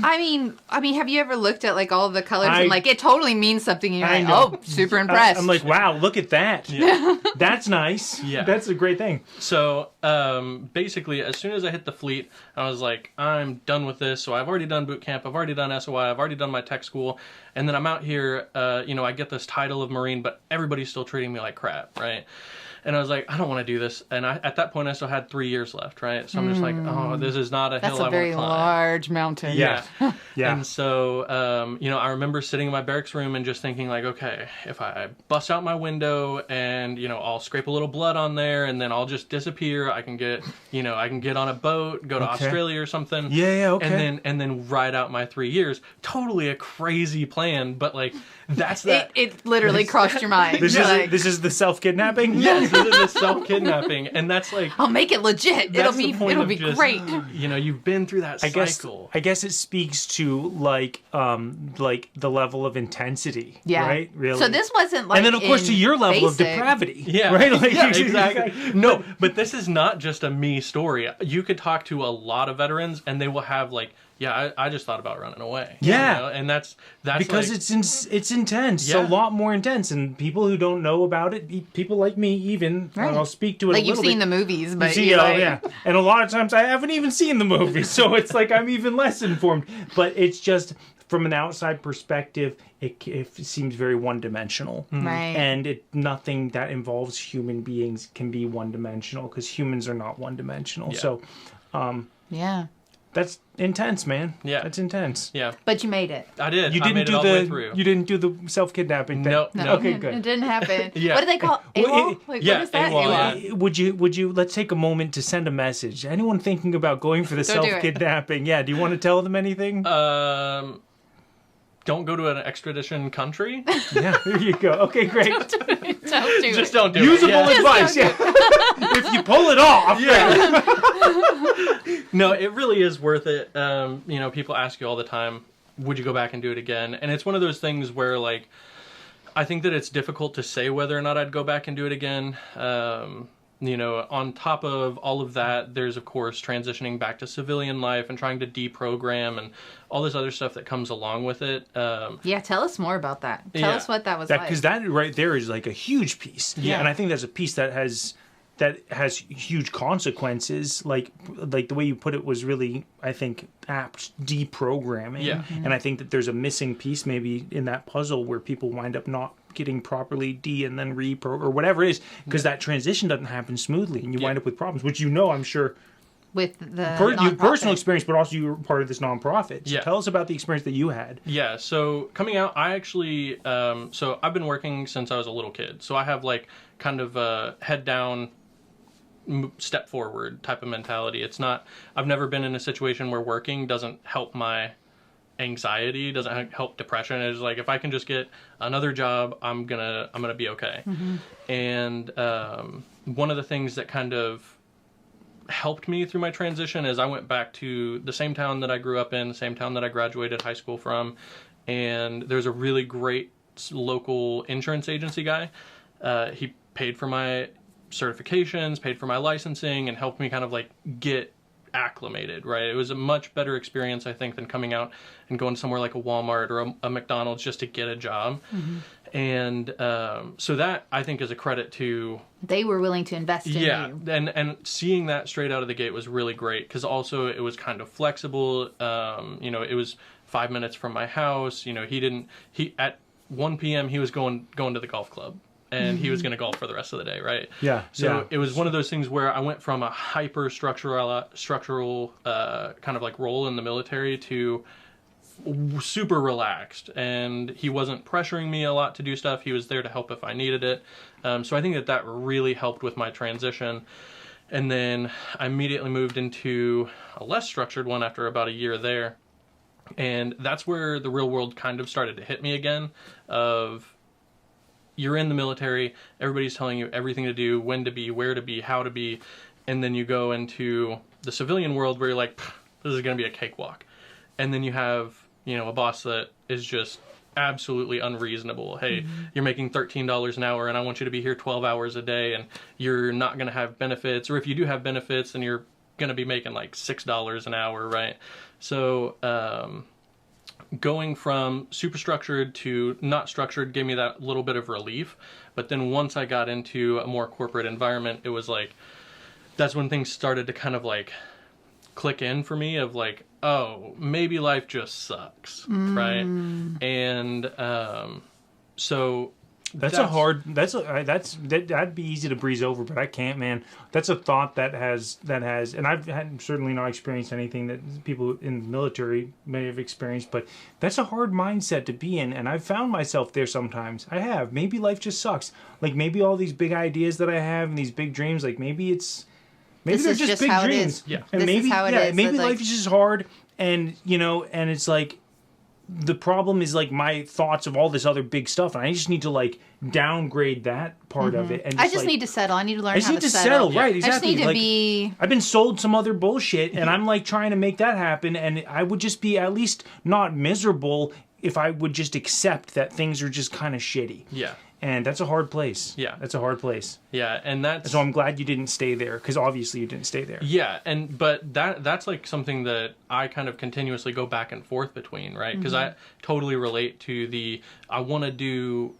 I mean, have you ever looked at like all the colors I- and like it totally means something? And you're I like, know. oh, super impressed. I'm like, wow, look at that. Yeah. That's nice. Yeah. That's a great thing. So basically, as soon as I hit the fleet, I was like, I'm done with this. So I've already done boot camp. I've already done SOI. I've already done my tech school. And then I'm out here, I get this title of Marine, but everybody's still treating me like crap, right? And I was like, I don't want to do this. And at that point, I still had 3 years left, right? So I'm just like, oh, this is not a That's hill I a want to very climb. large mountain. Yeah. Yeah. And so, I remember sitting in my barracks room and just thinking like, okay, if I bust out my window and, I'll scrape a little blood on there and then I'll just disappear. I can get, I can get on a boat, go to Okay. Australia or something. Yeah, okay. And then ride out my 3 years. Totally a crazy plan, but like, that's that. It literally crossed your mind. This Like, is the self-kidnapping. Yes, this is a self-kidnapping. And that's like, I'll make it legit. that's the point It'll of be just, great. You've been through that cycle. I guess it speaks to like the level of intensity. Yeah. Right. Really. So this wasn't like. and then of course to in your level of basic. depravity. Yeah. Right. Like, yeah, exactly. No, but this is not just a me story. You could talk to a lot of veterans, and they will have like, yeah, I just thought about running away. Yeah. And that's Because like, it's intense. It's Yeah. a lot more intense, and people who don't know about it, people like me, even Right. I'll speak to it. Like a you've little seen bit. the movies, but See, you're oh, like, yeah, and a lot of times I haven't even seen the movie, so it's like I'm even less informed. But it's just from an outside perspective, it seems very one-dimensional, Right. and nothing that involves human beings can be one-dimensional because humans are not one-dimensional. Yeah. So Yeah. that's intense, man. Yeah. That's intense. yeah, But you made it. I did. You I didn't made it do all the way through. you didn't do the self-kidnapping thing. No. Okay, It good. didn't happen. Yeah. What do they call it? Well, AWOL? it- Like, yeah, what is that? AWOL, yeah. Would you let's take a moment to send a message. Anyone thinking about going for the Don't do it. self-kidnapping? Yeah, do you want to tell them anything? Don't go to an extradition country. Yeah, there you go. Okay, great. Don't do Just it. don't do Usable it. Yeah. advice. Yeah. If you pull it off. Yeah. No, it really is worth it. People ask you all the time, would you go back and do it again? And it's one of those things where, like, I think that it's difficult to say whether or not I'd go back and do it again. On top of all of that, there's, of course, transitioning back to civilian life and trying to deprogram and all this other stuff that comes along with it. Yeah, tell us more about that. Tell Yeah. us what that was Because like. that right there is like a huge piece. Yeah. And I think that's a piece that has huge consequences. Like the way you put it was really, I think, apt. Deprogramming. Yeah. And I think that there's a missing piece maybe in that puzzle where people wind up not getting properly and then repro or whatever it is, because that transition doesn't happen smoothly and you wind up with problems, which I'm sure With the you personal nonprofit. experience, but also you were part of this nonprofit. So Yeah. tell us about the experience that you had. Yeah, so coming out, I actually, so I've been working since I was a little kid. So I have like kind of a head down, step forward type of mentality. It's not, I've never been in a situation where working doesn't help my anxiety, doesn't help depression. It's like, if I can just get another job, I'm gonna be okay. And one of the things that kind of helped me through my transition is I went back to the same town that I grew up in, the same town that I graduated high school from, and there's a really great local insurance agency guy. He paid for my certifications, paid for my licensing, and helped me kind of like get acclimated, right? It was a much better experience, I think, than coming out and going somewhere like a Walmart or a McDonald's just to get a job. And so that, I think, is a credit to They were willing to invest in you. and seeing that straight out of the gate was really great, because also it was kind of flexible. It was 5 minutes from my house. He at 1 p.m. he was going to the golf club, and he was going to golf for the rest of the day, right? Yeah. So it was one of those things where I went from a hyper structural kind of like role in the military to super relaxed, and he wasn't pressuring me a lot to do stuff. He was there to help if I needed it. So I think that really helped with my transition. And then I immediately moved into a less structured one after about a year there. And that's where the real world kind of started to hit me again, of you're in the military, everybody's telling you everything to do, when to be, where to be, how to be, and then you go into the civilian world where you're like, this is going to be a cakewalk. And then you have, a boss that is just absolutely unreasonable. Hey, you're making $13 an hour and I want you to be here 12 hours a day and you're not going to have benefits. Or if you do have benefits, then you're going to be making like $6 an hour, right? So going from super structured to not structured gave me that little bit of relief. But then once I got into a more corporate environment, it was like, that's when things started to kind of like click in for me of like, oh, maybe life just sucks, right? And so that'd be easy to breeze over, but I can't, man. That's a thought that has, and I've had certainly not experienced anything that people in the military may have experienced, but that's a hard mindset to be in, and I've found myself there sometimes. I have. Maybe life just sucks. Like maybe all these big ideas that I have and these big dreams, like maybe they're just big dreams. Yeah. And maybe life is just hard, and and it's like the problem is like my thoughts of all this other big stuff, and I just need to like downgrade that part of it. And I just need to settle. I need to learn I how need to to settle. right? Exactly. I just need to be. I've been sold some other bullshit, and I'm like trying to make that happen, and I would just be at least not miserable if I would just accept that things are just kind of shitty. Yeah. And that's a hard place. Yeah. That's a hard place. Yeah, and that's... So I'm glad you didn't stay there, because obviously you didn't stay there. Yeah, but that's like something that I kind of continuously go back and forth between, right? Because I totally relate to I want to do,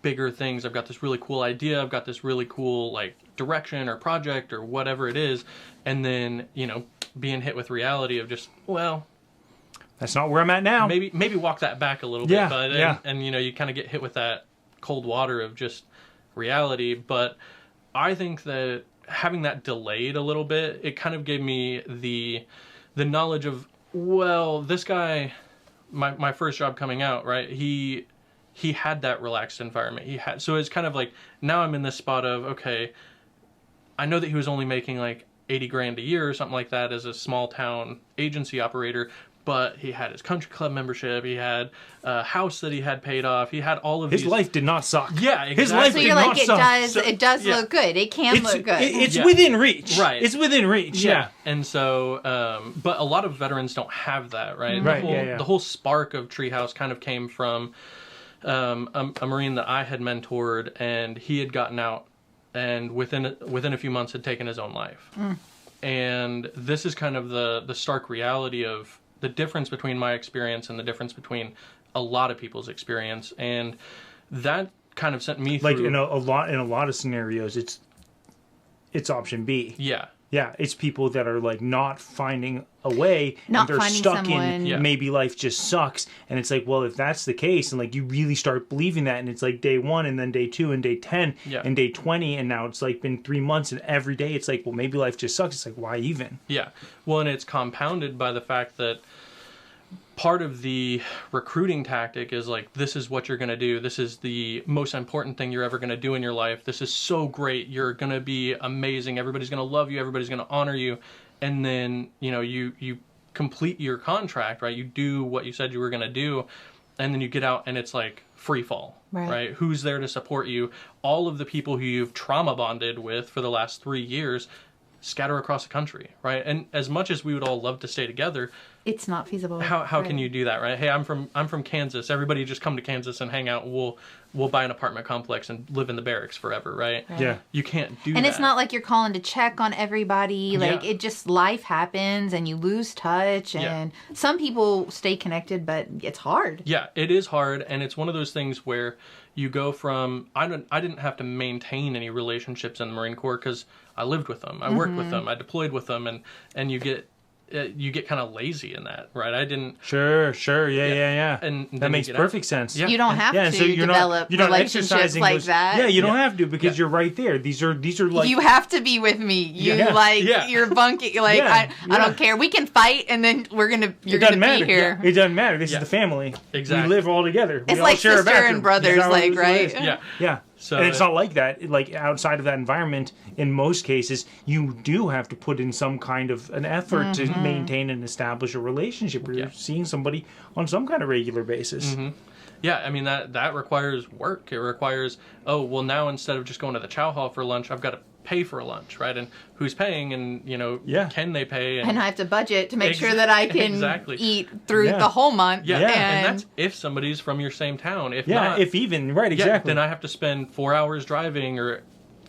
bigger things. I've got this really cool idea. I've got this really cool, like, direction or project or whatever it is. And then, being hit with reality of just, well... That's not where I'm at now. Maybe walk that back a little bit. But, and you kind of get hit with that cold water of just reality. But I think that having that delayed a little bit, it kind of gave me the knowledge of, well, this guy, my first job coming out, right, he had that relaxed environment. So it's kind of like, now I'm in this spot of, okay, I know that he was only making like 80 grand a year or something like that as a small town agency operator, but he had his country club membership, he had a house that he had paid off, he had all of His life did not suck. Yeah, exactly. His life So did you're not like, suck. it does look good. It can look good. It's within reach. Right. It's within reach. Yeah. And so, but a lot of veterans don't have that, right? Right, The whole spark of Treehouse kind of came from a Marine that I had mentored, and he had gotten out, and within a few months had taken his own life. And this is kind of the stark reality of the difference between my experience and the difference between a lot of people's experience, and that kind of sent me through. Like in a lot of scenarios, it's option B. Yeah. Yeah, it's people that are like not finding a way, Not and they're finding stuck someone. in maybe life just sucks, and it's like, well, if that's the case, and like you really start believing that, and it's like day 1, and then day 2, and day 10, and day 20, and now it's like been 3 months, and every day it's like, well, maybe life just sucks. It's like, why even? Yeah, well, and it's compounded by the fact that part of the recruiting tactic is like, this is what you're going to do. This is the most important thing you're ever going to do in your life. This is so great. You're going to be amazing. Everybody's going to love you. Everybody's going to honor you. And then, you complete your contract, right? You do what you said you were going to do. And then you get out and it's like free fall, right? Who's there to support you? All of the people who you've trauma bonded with for the last 3 years scatter across the country, right? And as much as we would all love to stay together, It's not feasible. how can you do that, right? Hey, I'm from Kansas. Everybody just come to Kansas and hang out. We'll buy an apartment complex and live in the barracks forever, right? Yeah. You can't do that. And it's not like you're calling to check on everybody. Like, it just, life happens and you lose touch. And some people stay connected, but it's hard. Yeah, it is hard. And it's one of those things where you go from, I didn't have to maintain any relationships in the Marine Corps because I lived with them. I worked with them. I deployed with them. And you get kind of lazy in that, right? I didn't... Sure. Yeah. And that makes perfect sense. Yeah. You don't have to so you're develop you're not relationships exercising like those, that. Yeah, you don't have to, because you're right there. These are like... You have to be with me. You're bunking. Like, I don't care. We can fight, and then you're gonna be here. It doesn't matter. This is the family. Exactly. We live all together. It's we like all share sister a bathroom. and brothers, Is that what like, it right? is? Yeah. So, and it's not like that. Like, outside of that environment, in most cases, you do have to put in some kind of an effort to maintain and establish a relationship where you're seeing somebody on some kind of regular basis. Yeah, I mean, that requires work. It requires, oh, well, now instead of just going to the chow hall for lunch, I've got to pay for a lunch, right? And who's paying, and, can they pay? And I have to budget to make sure that I can eat through the whole month. Yeah, and that's if somebody's from your same town. If not, if even, right, exactly. Then I have to spend 4 hours driving or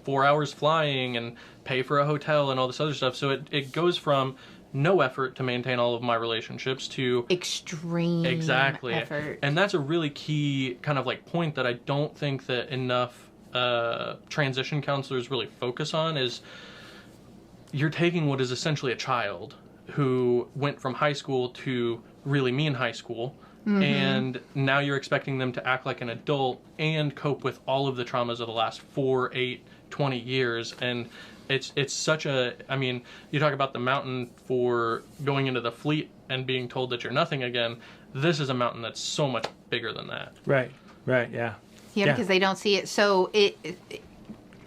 4 hours flying and pay for a hotel and all this other stuff. So it goes from no effort to maintain all of my relationships to extreme effort. And that's a really key kind of like point that I don't think that enough transition counselors really focus on is you're taking what is essentially a child who went from high school to really mean high school, and now you're expecting them to act like an adult and cope with all of the traumas of the last 4, 8, 20 years. And it's such a, I mean, you talk about the mountain for going into the fleet and being told that you're nothing again. This is a mountain that's so much bigger than that. Right, yeah. Yeah, because they don't see it. So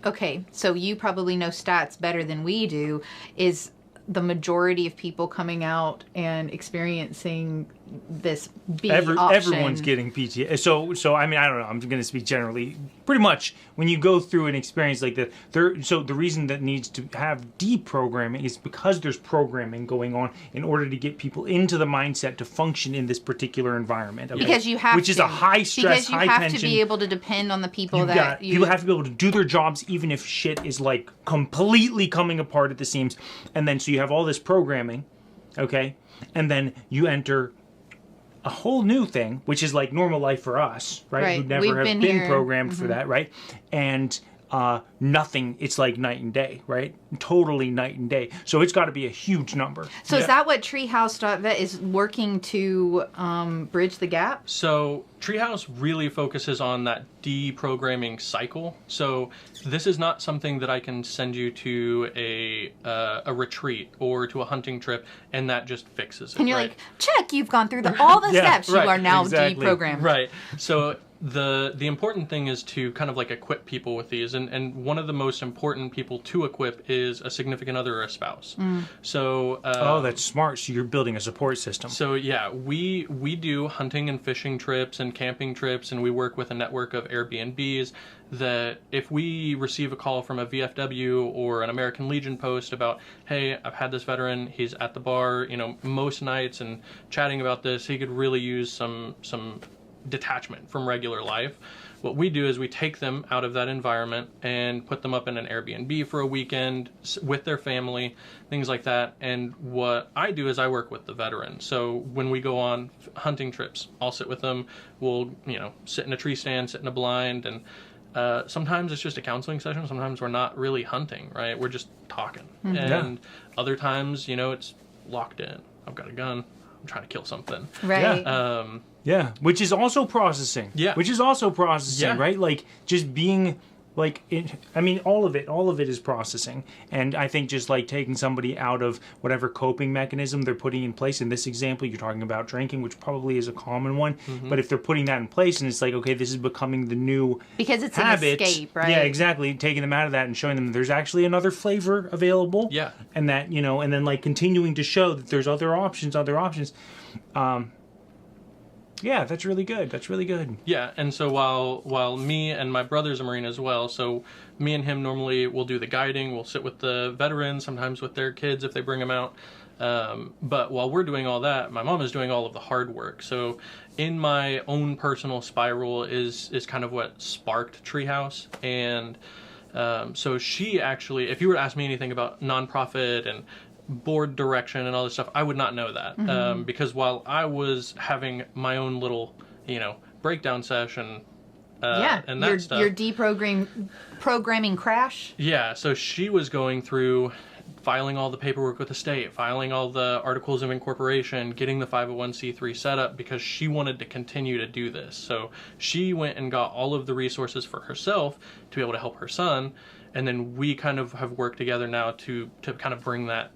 okay, so you probably know stats better than we do. Is the majority of people coming out and experiencing this B option? Everyone's getting PTSD. So I mean, I don't know. I'm going to speak generally. Pretty much, when you go through an experience like that, so the reason that needs to have deprogramming is because there's programming going on in order to get people into the mindset to function in this particular environment. Okay? Because you have which is a high stress, high tension. Because you have to be able to depend on the people people have to be able to do their jobs even if shit is like completely coming apart at the seams. And then so you have all this programming, okay, and then you enter a whole new thing, which is like normal life for us, right? Who never have been programmed for that, right? And nothing, it's like night and day, right? Totally night and day. So it's got to be a huge number. So is that what Treehouse.vet is working to bridge the gap? So Treehouse really focuses on that deprogramming cycle. So this is not something that I can send you to a retreat or to a hunting trip and that just fixes it. And you're like, check, you've gone through all the steps. You are now deprogrammed. Right. So the important thing is to kind of like equip people with these, and one of the most important people to equip is a significant other or a spouse. So that's smart. So you're building a support system. So yeah, we do hunting and fishing trips and camping trips, and we work with a network of Airbnbs that if we receive a call from a VFW or an American Legion post about, hey, I've had this veteran, he's at the bar, most nights and chatting about this, he could really use some detachment from regular life. What we do is we take them out of that environment and put them up in an Airbnb for a weekend with their family, things like that. And what I do is I work with the veteran. So when we go on hunting trips, I'll sit with them. We'll, sit in a tree stand, sit in a blind, and sometimes it's just a counseling session. Sometimes we're not really hunting, right? We're just talking. And other times, it's locked in. I've got a gun. I'm trying to kill something. Right. Yeah, which is also processing. Yeah. Which is also processing, right? Like, just being, like, all of it is processing. And I think just, like, taking somebody out of whatever coping mechanism they're putting in place. In this example, you're talking about drinking, which probably is a common one. But if they're putting that in place and it's like, okay, this is becoming the new because it's habit, an escape, right? Yeah, exactly. Taking them out of that and showing them there's actually another flavor available. Yeah. And that, and then, like, continuing to show that there's other options. Yeah, that's really good. Yeah, and so while me and my brother's a Marine as well, so me and him normally will do the guiding, we'll sit with the veterans, sometimes with their kids if they bring them out. But while we're doing all that, my mom is doing all of the hard work. So in my own personal spiral is kind of what sparked Treehouse. And so she actually, if you were to ask me anything about nonprofit and board direction and all this stuff, I would not know that. Because while I was having my own little, breakdown session, and that stuff. Your deprogramming crash? Yeah, so she was going through filing all the paperwork with the state, filing all the articles of incorporation, getting the 501c3 set up because she wanted to continue to do this. So she went and got all of the resources for herself to be able to help her son, and then we kind of have worked together now to kind of bring that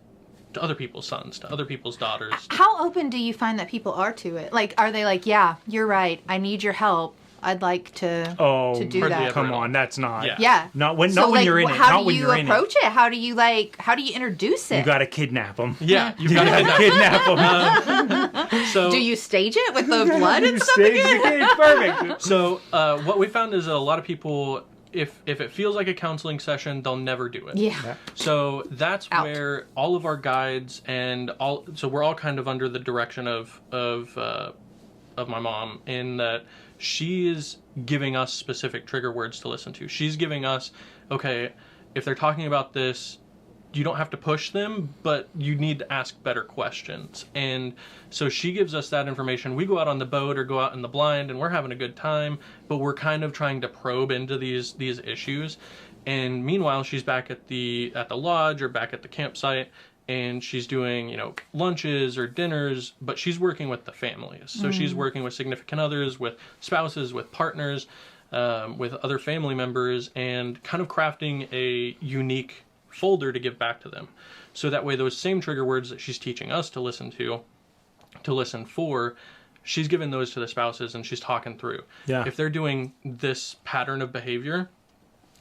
to other people's sons, to other people's daughters. How open do you find that people are to it? Like, are they like, yeah, you're right, I need your help, I'd like to do hardly that. ever. Come on, that's not. Yeah. Yeah. Not when So, not when like, you're in it. How Not do when you you're in approach it. it? How do you introduce it? You got to kidnap them. Yeah, you've You got got to to kidnap them. So do you stage it with the blood and stuff Stage again? the kid. Perfect. So what we found is that a lot of people, if it feels like a counseling session, they'll never do it. Yeah. So that's Out. where all of our guides and so we're all kind of under the direction of my mom, in that she is giving us specific trigger words to listen to. She's giving us, okay, if they're talking about this, you don't have to push them, but you need to ask better questions. And so she gives us that information. We go out on the boat or go out in the blind and we're having a good time, but we're kind of trying to probe into these issues. And meanwhile, she's back at the lodge or back at the campsite, and she's doing, lunches or dinners, but she's working with the families. So she's working with significant others, with spouses, with partners, with other family members, and kind of crafting a unique folder to give back to them. So that way those same trigger words that she's teaching us to listen for, she's giving those to the spouses and she's talking through. Yeah. If they're doing this pattern of behavior,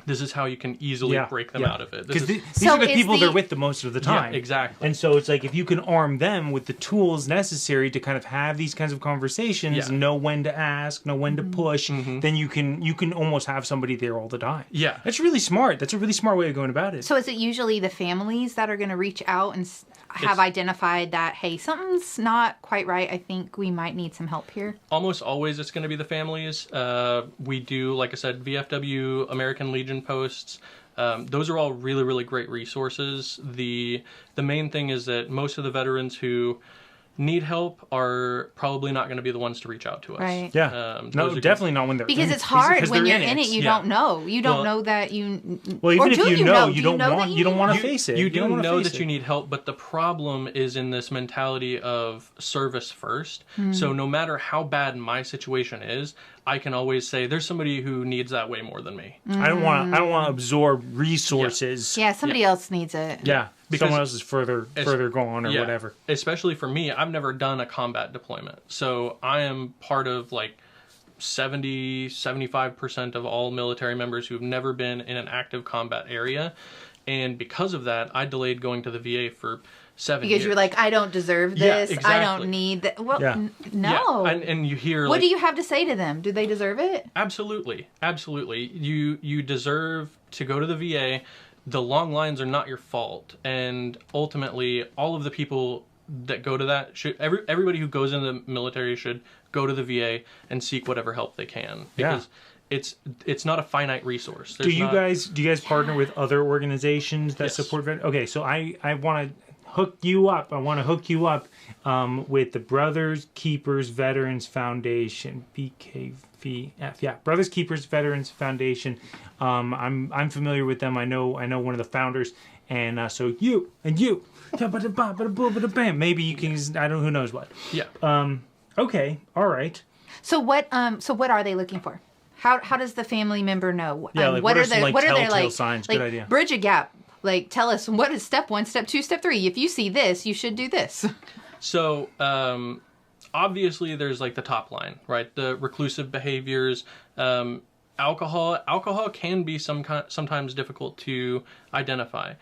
this is how you can easily break them out of it. Because these So are the is people they're the- with the most of the time. Yeah, exactly. And so it's like if you can arm them with the tools necessary to kind of have these kinds of conversations, Yeah. know when to ask, know when to push, then you can almost have somebody there all the time. Yeah. That's really smart. That's a really smart way of going about it. So is it usually the families that are going to reach out and have identified that, hey, something's not quite right. I think we might need some help here. Almost always it's going to be the families. We do, like I said, VFW, American Legion posts. Those are all really, really great resources. The main thing is that most of the veterans who need help are probably not going to be the ones to reach out to us. Right. Yeah. those No, are definitely not when they're Because in, it's hard because when they're you're in it. You Yeah. don't know. You don't Well- know that you. Well, even or if do you know, Do you don't know want that you don't want to You- face it. You do don't wanna know face that it. you need help, but the problem is in this mentality of service first. Hmm. So no matter how bad my situation is, I can always say there's somebody who needs that way more than me. I don't want to absorb resources. Yeah, somebody else needs it. Yeah. Because Someone else is further gone or Yeah. whatever. Especially for me, I've never done a combat deployment. So I am part of like 75% of all military members who've never been in an active combat area. And because of that, I delayed going to the VA for 7 years. Because you were like, I don't deserve Yeah, this. I exactly. don't need that. Well, Yeah. no. Yeah. And you hear What like, do you have to say to them? Do they deserve it? Absolutely. You deserve to go to the VA. The long lines are not your fault, and ultimately, all of the people that go to that everybody who goes into the military should go to the VA and seek whatever help they can, because it's not a finite resource. Do you guys partner with other organizations that Yes. support veterans? Okay, so I want to hook you up. I want to hook you up with the Brothers Keepers Veterans Foundation, BKVF. Yeah, Brothers Keepers Veterans Foundation. I'm familiar with them. I know one of the founders, and so you and you. Maybe you can. I don't. Who knows what? Yeah. Okay. All right. So what are they looking for? How does the family member know? Yeah, like, what are some, like, their telltale signs? Like, Good idea. bridge a gap. Like, tell us what is step 1, step 2, step 3. If you see this, you should do this. So, obviously, there's like the top line, right? The reclusive behaviors. Alcohol can be sometimes difficult to identify.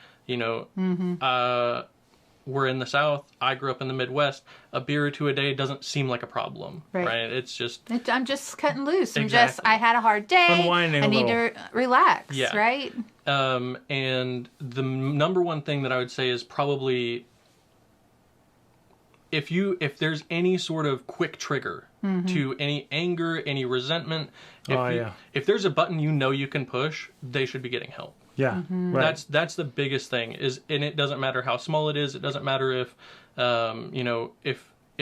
We're in the South. I grew up in the Midwest. A beer or two a day doesn't seem like a problem, right? It's just I'm just cutting loose. Exactly. I had a hard day. Unwinding I a need little. to relax, Yeah. right? and the number one thing that I would say is probably if there's any sort of quick trigger to any anger, any resentment, if there's a button you can push, they should be getting help. Yeah. Right. That's the biggest thing and it doesn't matter how small it is. It doesn't matter if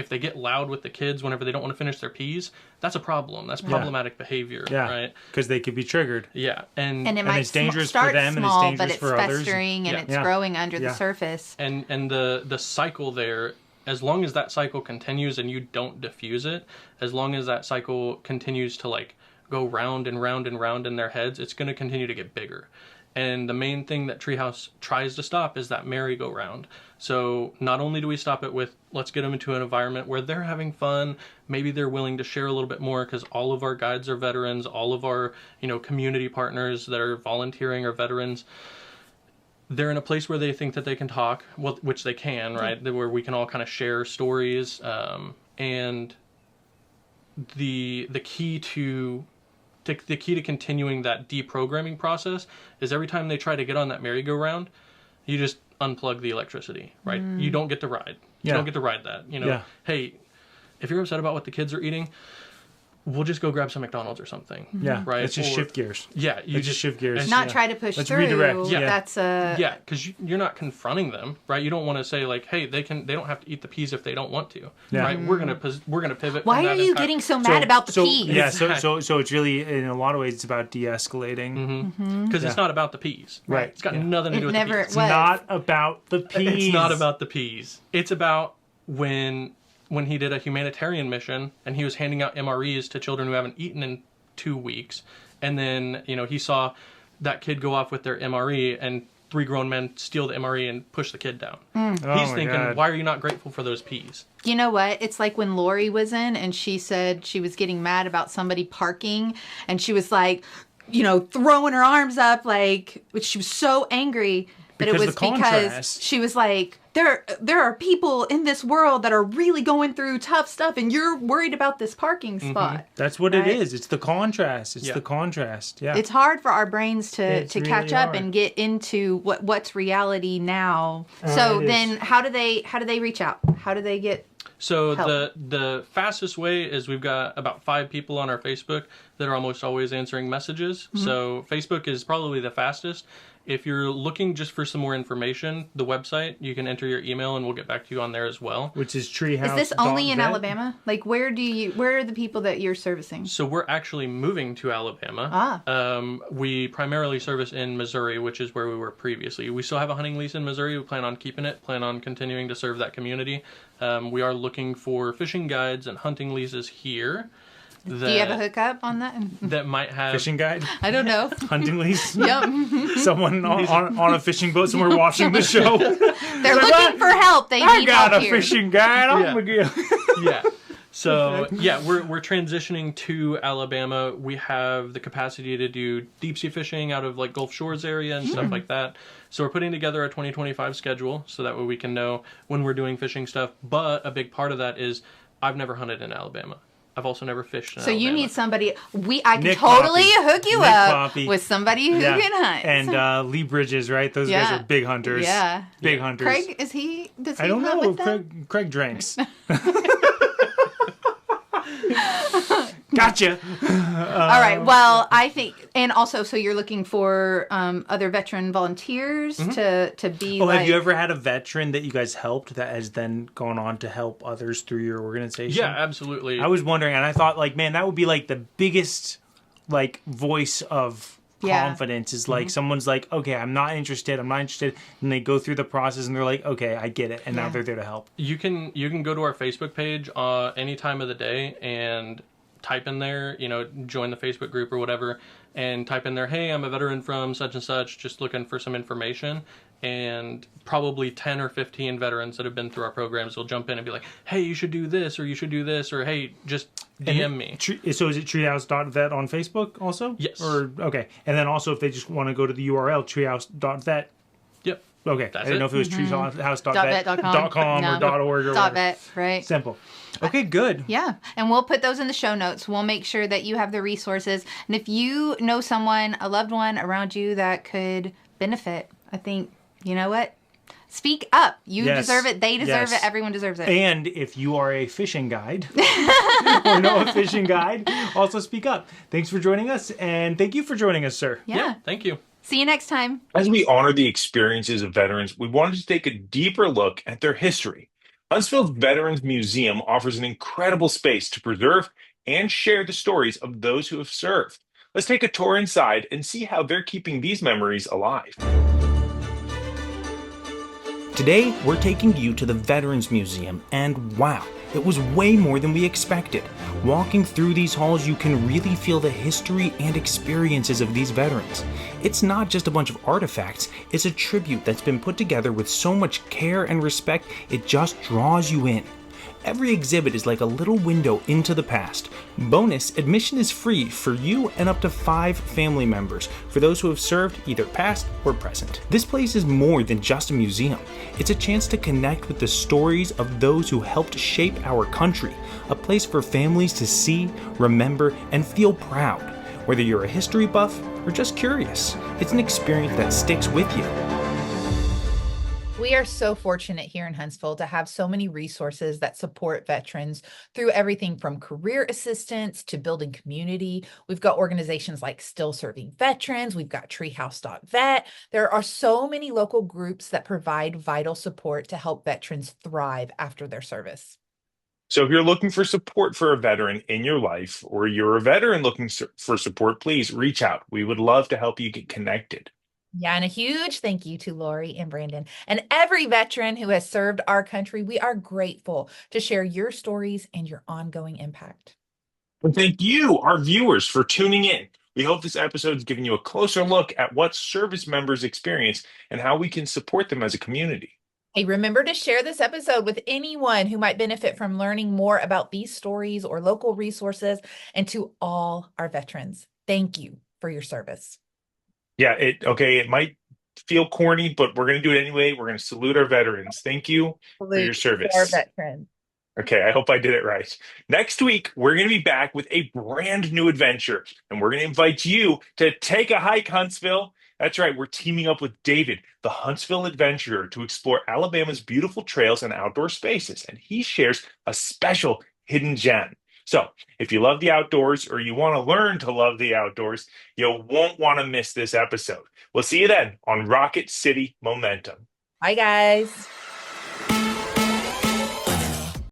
they get loud with the kids whenever they don't want to finish their peas. That's a problem. That's problematic behavior, right? Because they could be triggered. Yeah, and And it might it's dangerous for start them and it's small, dangerous but it's for others. festering and Yeah. it's growing under the surface. and the cycle there, as long as that cycle continues and you don't diffuse it, as long as that cycle continues to like go round and round and round in their heads, it's going to continue to get bigger. And the main thing that Treehouse tries to stop is that merry-go-round. So not only do we stop it with, let's get them into an environment where they're having fun, maybe they're willing to share a little bit more, because all of our guides are veterans, all of our, community partners that are volunteering are veterans. They're in a place where they think that they can talk, well, which they can, right? Where we can all kind of share stories. And the key to continuing that deprogramming process is every time they try to get on that merry-go-round, you just unplug the electricity, right? You don't get to ride. You don't get to ride that. Hey, if you're upset about what the kids are eating, we'll just go grab some McDonald's or something. Yeah, right. Let's just shift gears. Yeah, let's just shift gears. Not try to push Let's through. redirect. Yeah. That's a Yeah, because you're not confronting them, right? You don't want to say like, hey, they don't have to eat the peas if they don't want to, right? We're gonna pivot. Why from are that you entire- getting so mad about the peas? Yeah, so it's really, in a lot of ways, it's about de-escalating. Because it's not about the peas, Right. It's got nothing to do with the peas. It's not about the peas. It's not about the peas. It's about when he did a humanitarian mission and he was handing out MREs to children who haven't eaten in 2 weeks, and then he saw that kid go off with their MRE and 3 grown men steal the MRE and push the kid down. He's thinking, God. why are you not grateful for those peas? You know what? It's like when Laurie was in and she said she was getting mad about somebody parking, and she was like, throwing her arms up, like, which she was so angry. But Because it was the because contrast. she was like, there are people in this world that are really going through tough stuff, and you're worried about this parking spot. That's what Right? it is. It's the contrast. It's Yeah. the contrast. Yeah. It's hard for our brains to It's really catch up hard. and get into what's reality now. So it is. then how do they reach out? How do they get So help? the fastest way is we've got about 5 people on our Facebook that are almost always answering messages. So Facebook is probably the fastest. If you're looking just for some more information, the website, you can enter your email and we'll get back to you on there as well. Which is Treehouse. Is this only in Alabama? Like, where are the people that you're servicing? So we're actually moving to Alabama. We primarily service in Missouri, which is where we were previously. We still have a hunting lease in Missouri. We plan on keeping it, plan on continuing to serve that community. We are looking for fishing guides and hunting leases here. Do you have a hookup on that? That might have... Fishing guide? I don't know. Hunting lease? Yep. Someone on a fishing boat somewhere watching the show. They're looking for help. They I need got help a here. fishing guide. Oh Yeah. my God. Yeah. So, we're transitioning to Alabama. We have the capacity to do deep sea fishing out of like Gulf Shores area and stuff like that. So we're putting together a 2025 schedule so that way we can know when we're doing fishing stuff. But a big part of that is I've never hunted in Alabama. I've also never fished in So Alabama. you need somebody. I can Nick totally Poppy. hook you Nick up Poppy. with somebody who Yeah. can hunt. And Lee Bridges, right? Those guys Yeah. are big hunters. Yeah. Big hunters. Craig, does he I don't hunt know. with them? Craig drinks. Gotcha. All right. Well, I think, and also, so you're looking for other veteran volunteers to be. Oh, like, have you ever had a veteran that you guys helped that has then gone on to help others through your organization? Yeah, absolutely. I was wondering, and I thought, like, man, that would be like the biggest, like, voice of Yeah. confidence is like someone's like, okay, I'm not interested, and they go through the process and they're like, okay, I get it, and now Yeah. they're there to help. You can go to our Facebook page any time of the day and type in there, join the Facebook group or whatever, and type in there, hey, I'm a veteran from such and such, just looking for some information. And probably 10 or 15 veterans that have been through our programs will jump in and be like, hey, you should do this, or you should do this, or hey, just DM me. So is it treehouse.vet on Facebook also? Yes. Or okay, and then also if they just want to go to the URL treehouse.vet. Yep. Okay, That's I didn't know it. if it was treehouse.vet.com No. or .org or whatever. .vet, right? Simple. Okay, good. Yeah, and we'll put those in the show notes. We'll make sure that you have the resources. And if you know someone, a loved one around you that could benefit, I think, you know what? Speak up. You Yes. deserve it. They deserve Yes. it. Everyone deserves it. And if you are a fishing guide or know a fishing guide, also speak up. Thanks for joining us, and thank you for joining us, sir. Yeah. Thank you. See you next time. As we honor the experiences of veterans, we wanted to take a deeper look at their history. Huntsville's Veterans Museum offers an incredible space to preserve and share the stories of those who have served. Let's take a tour inside and see how they're keeping these memories alive. Today, we're taking you to the Veterans Museum, and wow, It was way more than we expected. Walking through these halls, you can really feel the history and experiences of these veterans. It's not just a bunch of artifacts, it's a tribute that's been put together with so much care and respect, it just draws you in. Every exhibit is like a little window into the past. Bonus, admission is free for you and up to 5 family members for those who have served either past or present. This place is more than just a museum. It's a chance to connect with the stories of those who helped shape our country, a place for families to see, remember, and feel proud. Whether you're a history buff or just curious, it's an experience that sticks with you. We are so fortunate here in Huntsville to have so many resources that support veterans through everything from career assistance to building community. We've got organizations like Still Serving Veterans. We've got Treehouse.vet. There are so many local groups that provide vital support to help veterans thrive after their service. So if you're looking for support for a veteran in your life, or you're a veteran looking for support, please reach out. We would love to help you get connected. Yeah, and a huge thank you to Laurie and Brandon and every veteran who has served our country. We are grateful to share your stories and your ongoing impact. And thank you, our viewers, for tuning in. We hope this episode has given you a closer look at what service members experience and how we can support them as a community. Hey, remember to share this episode with anyone who might benefit from learning more about these stories or local resources. And to all our veterans, thank you for your service. Yeah, it might feel corny, but we're going to do it anyway. We're going to salute our veterans. Thank you for your service. Our veterans. Okay, I hope I did it right. Next week, we're going to be back with a brand new adventure, and we're going to invite you to take a hike, Huntsville. That's right, we're teaming up with David, the Huntsville adventurer, to explore Alabama's beautiful trails and outdoor spaces, and he shares a special hidden gem. So, if you love the outdoors or you want to learn to love the outdoors, you won't want to miss this episode. We'll see you then on Rocket City Momentum. Bye, guys.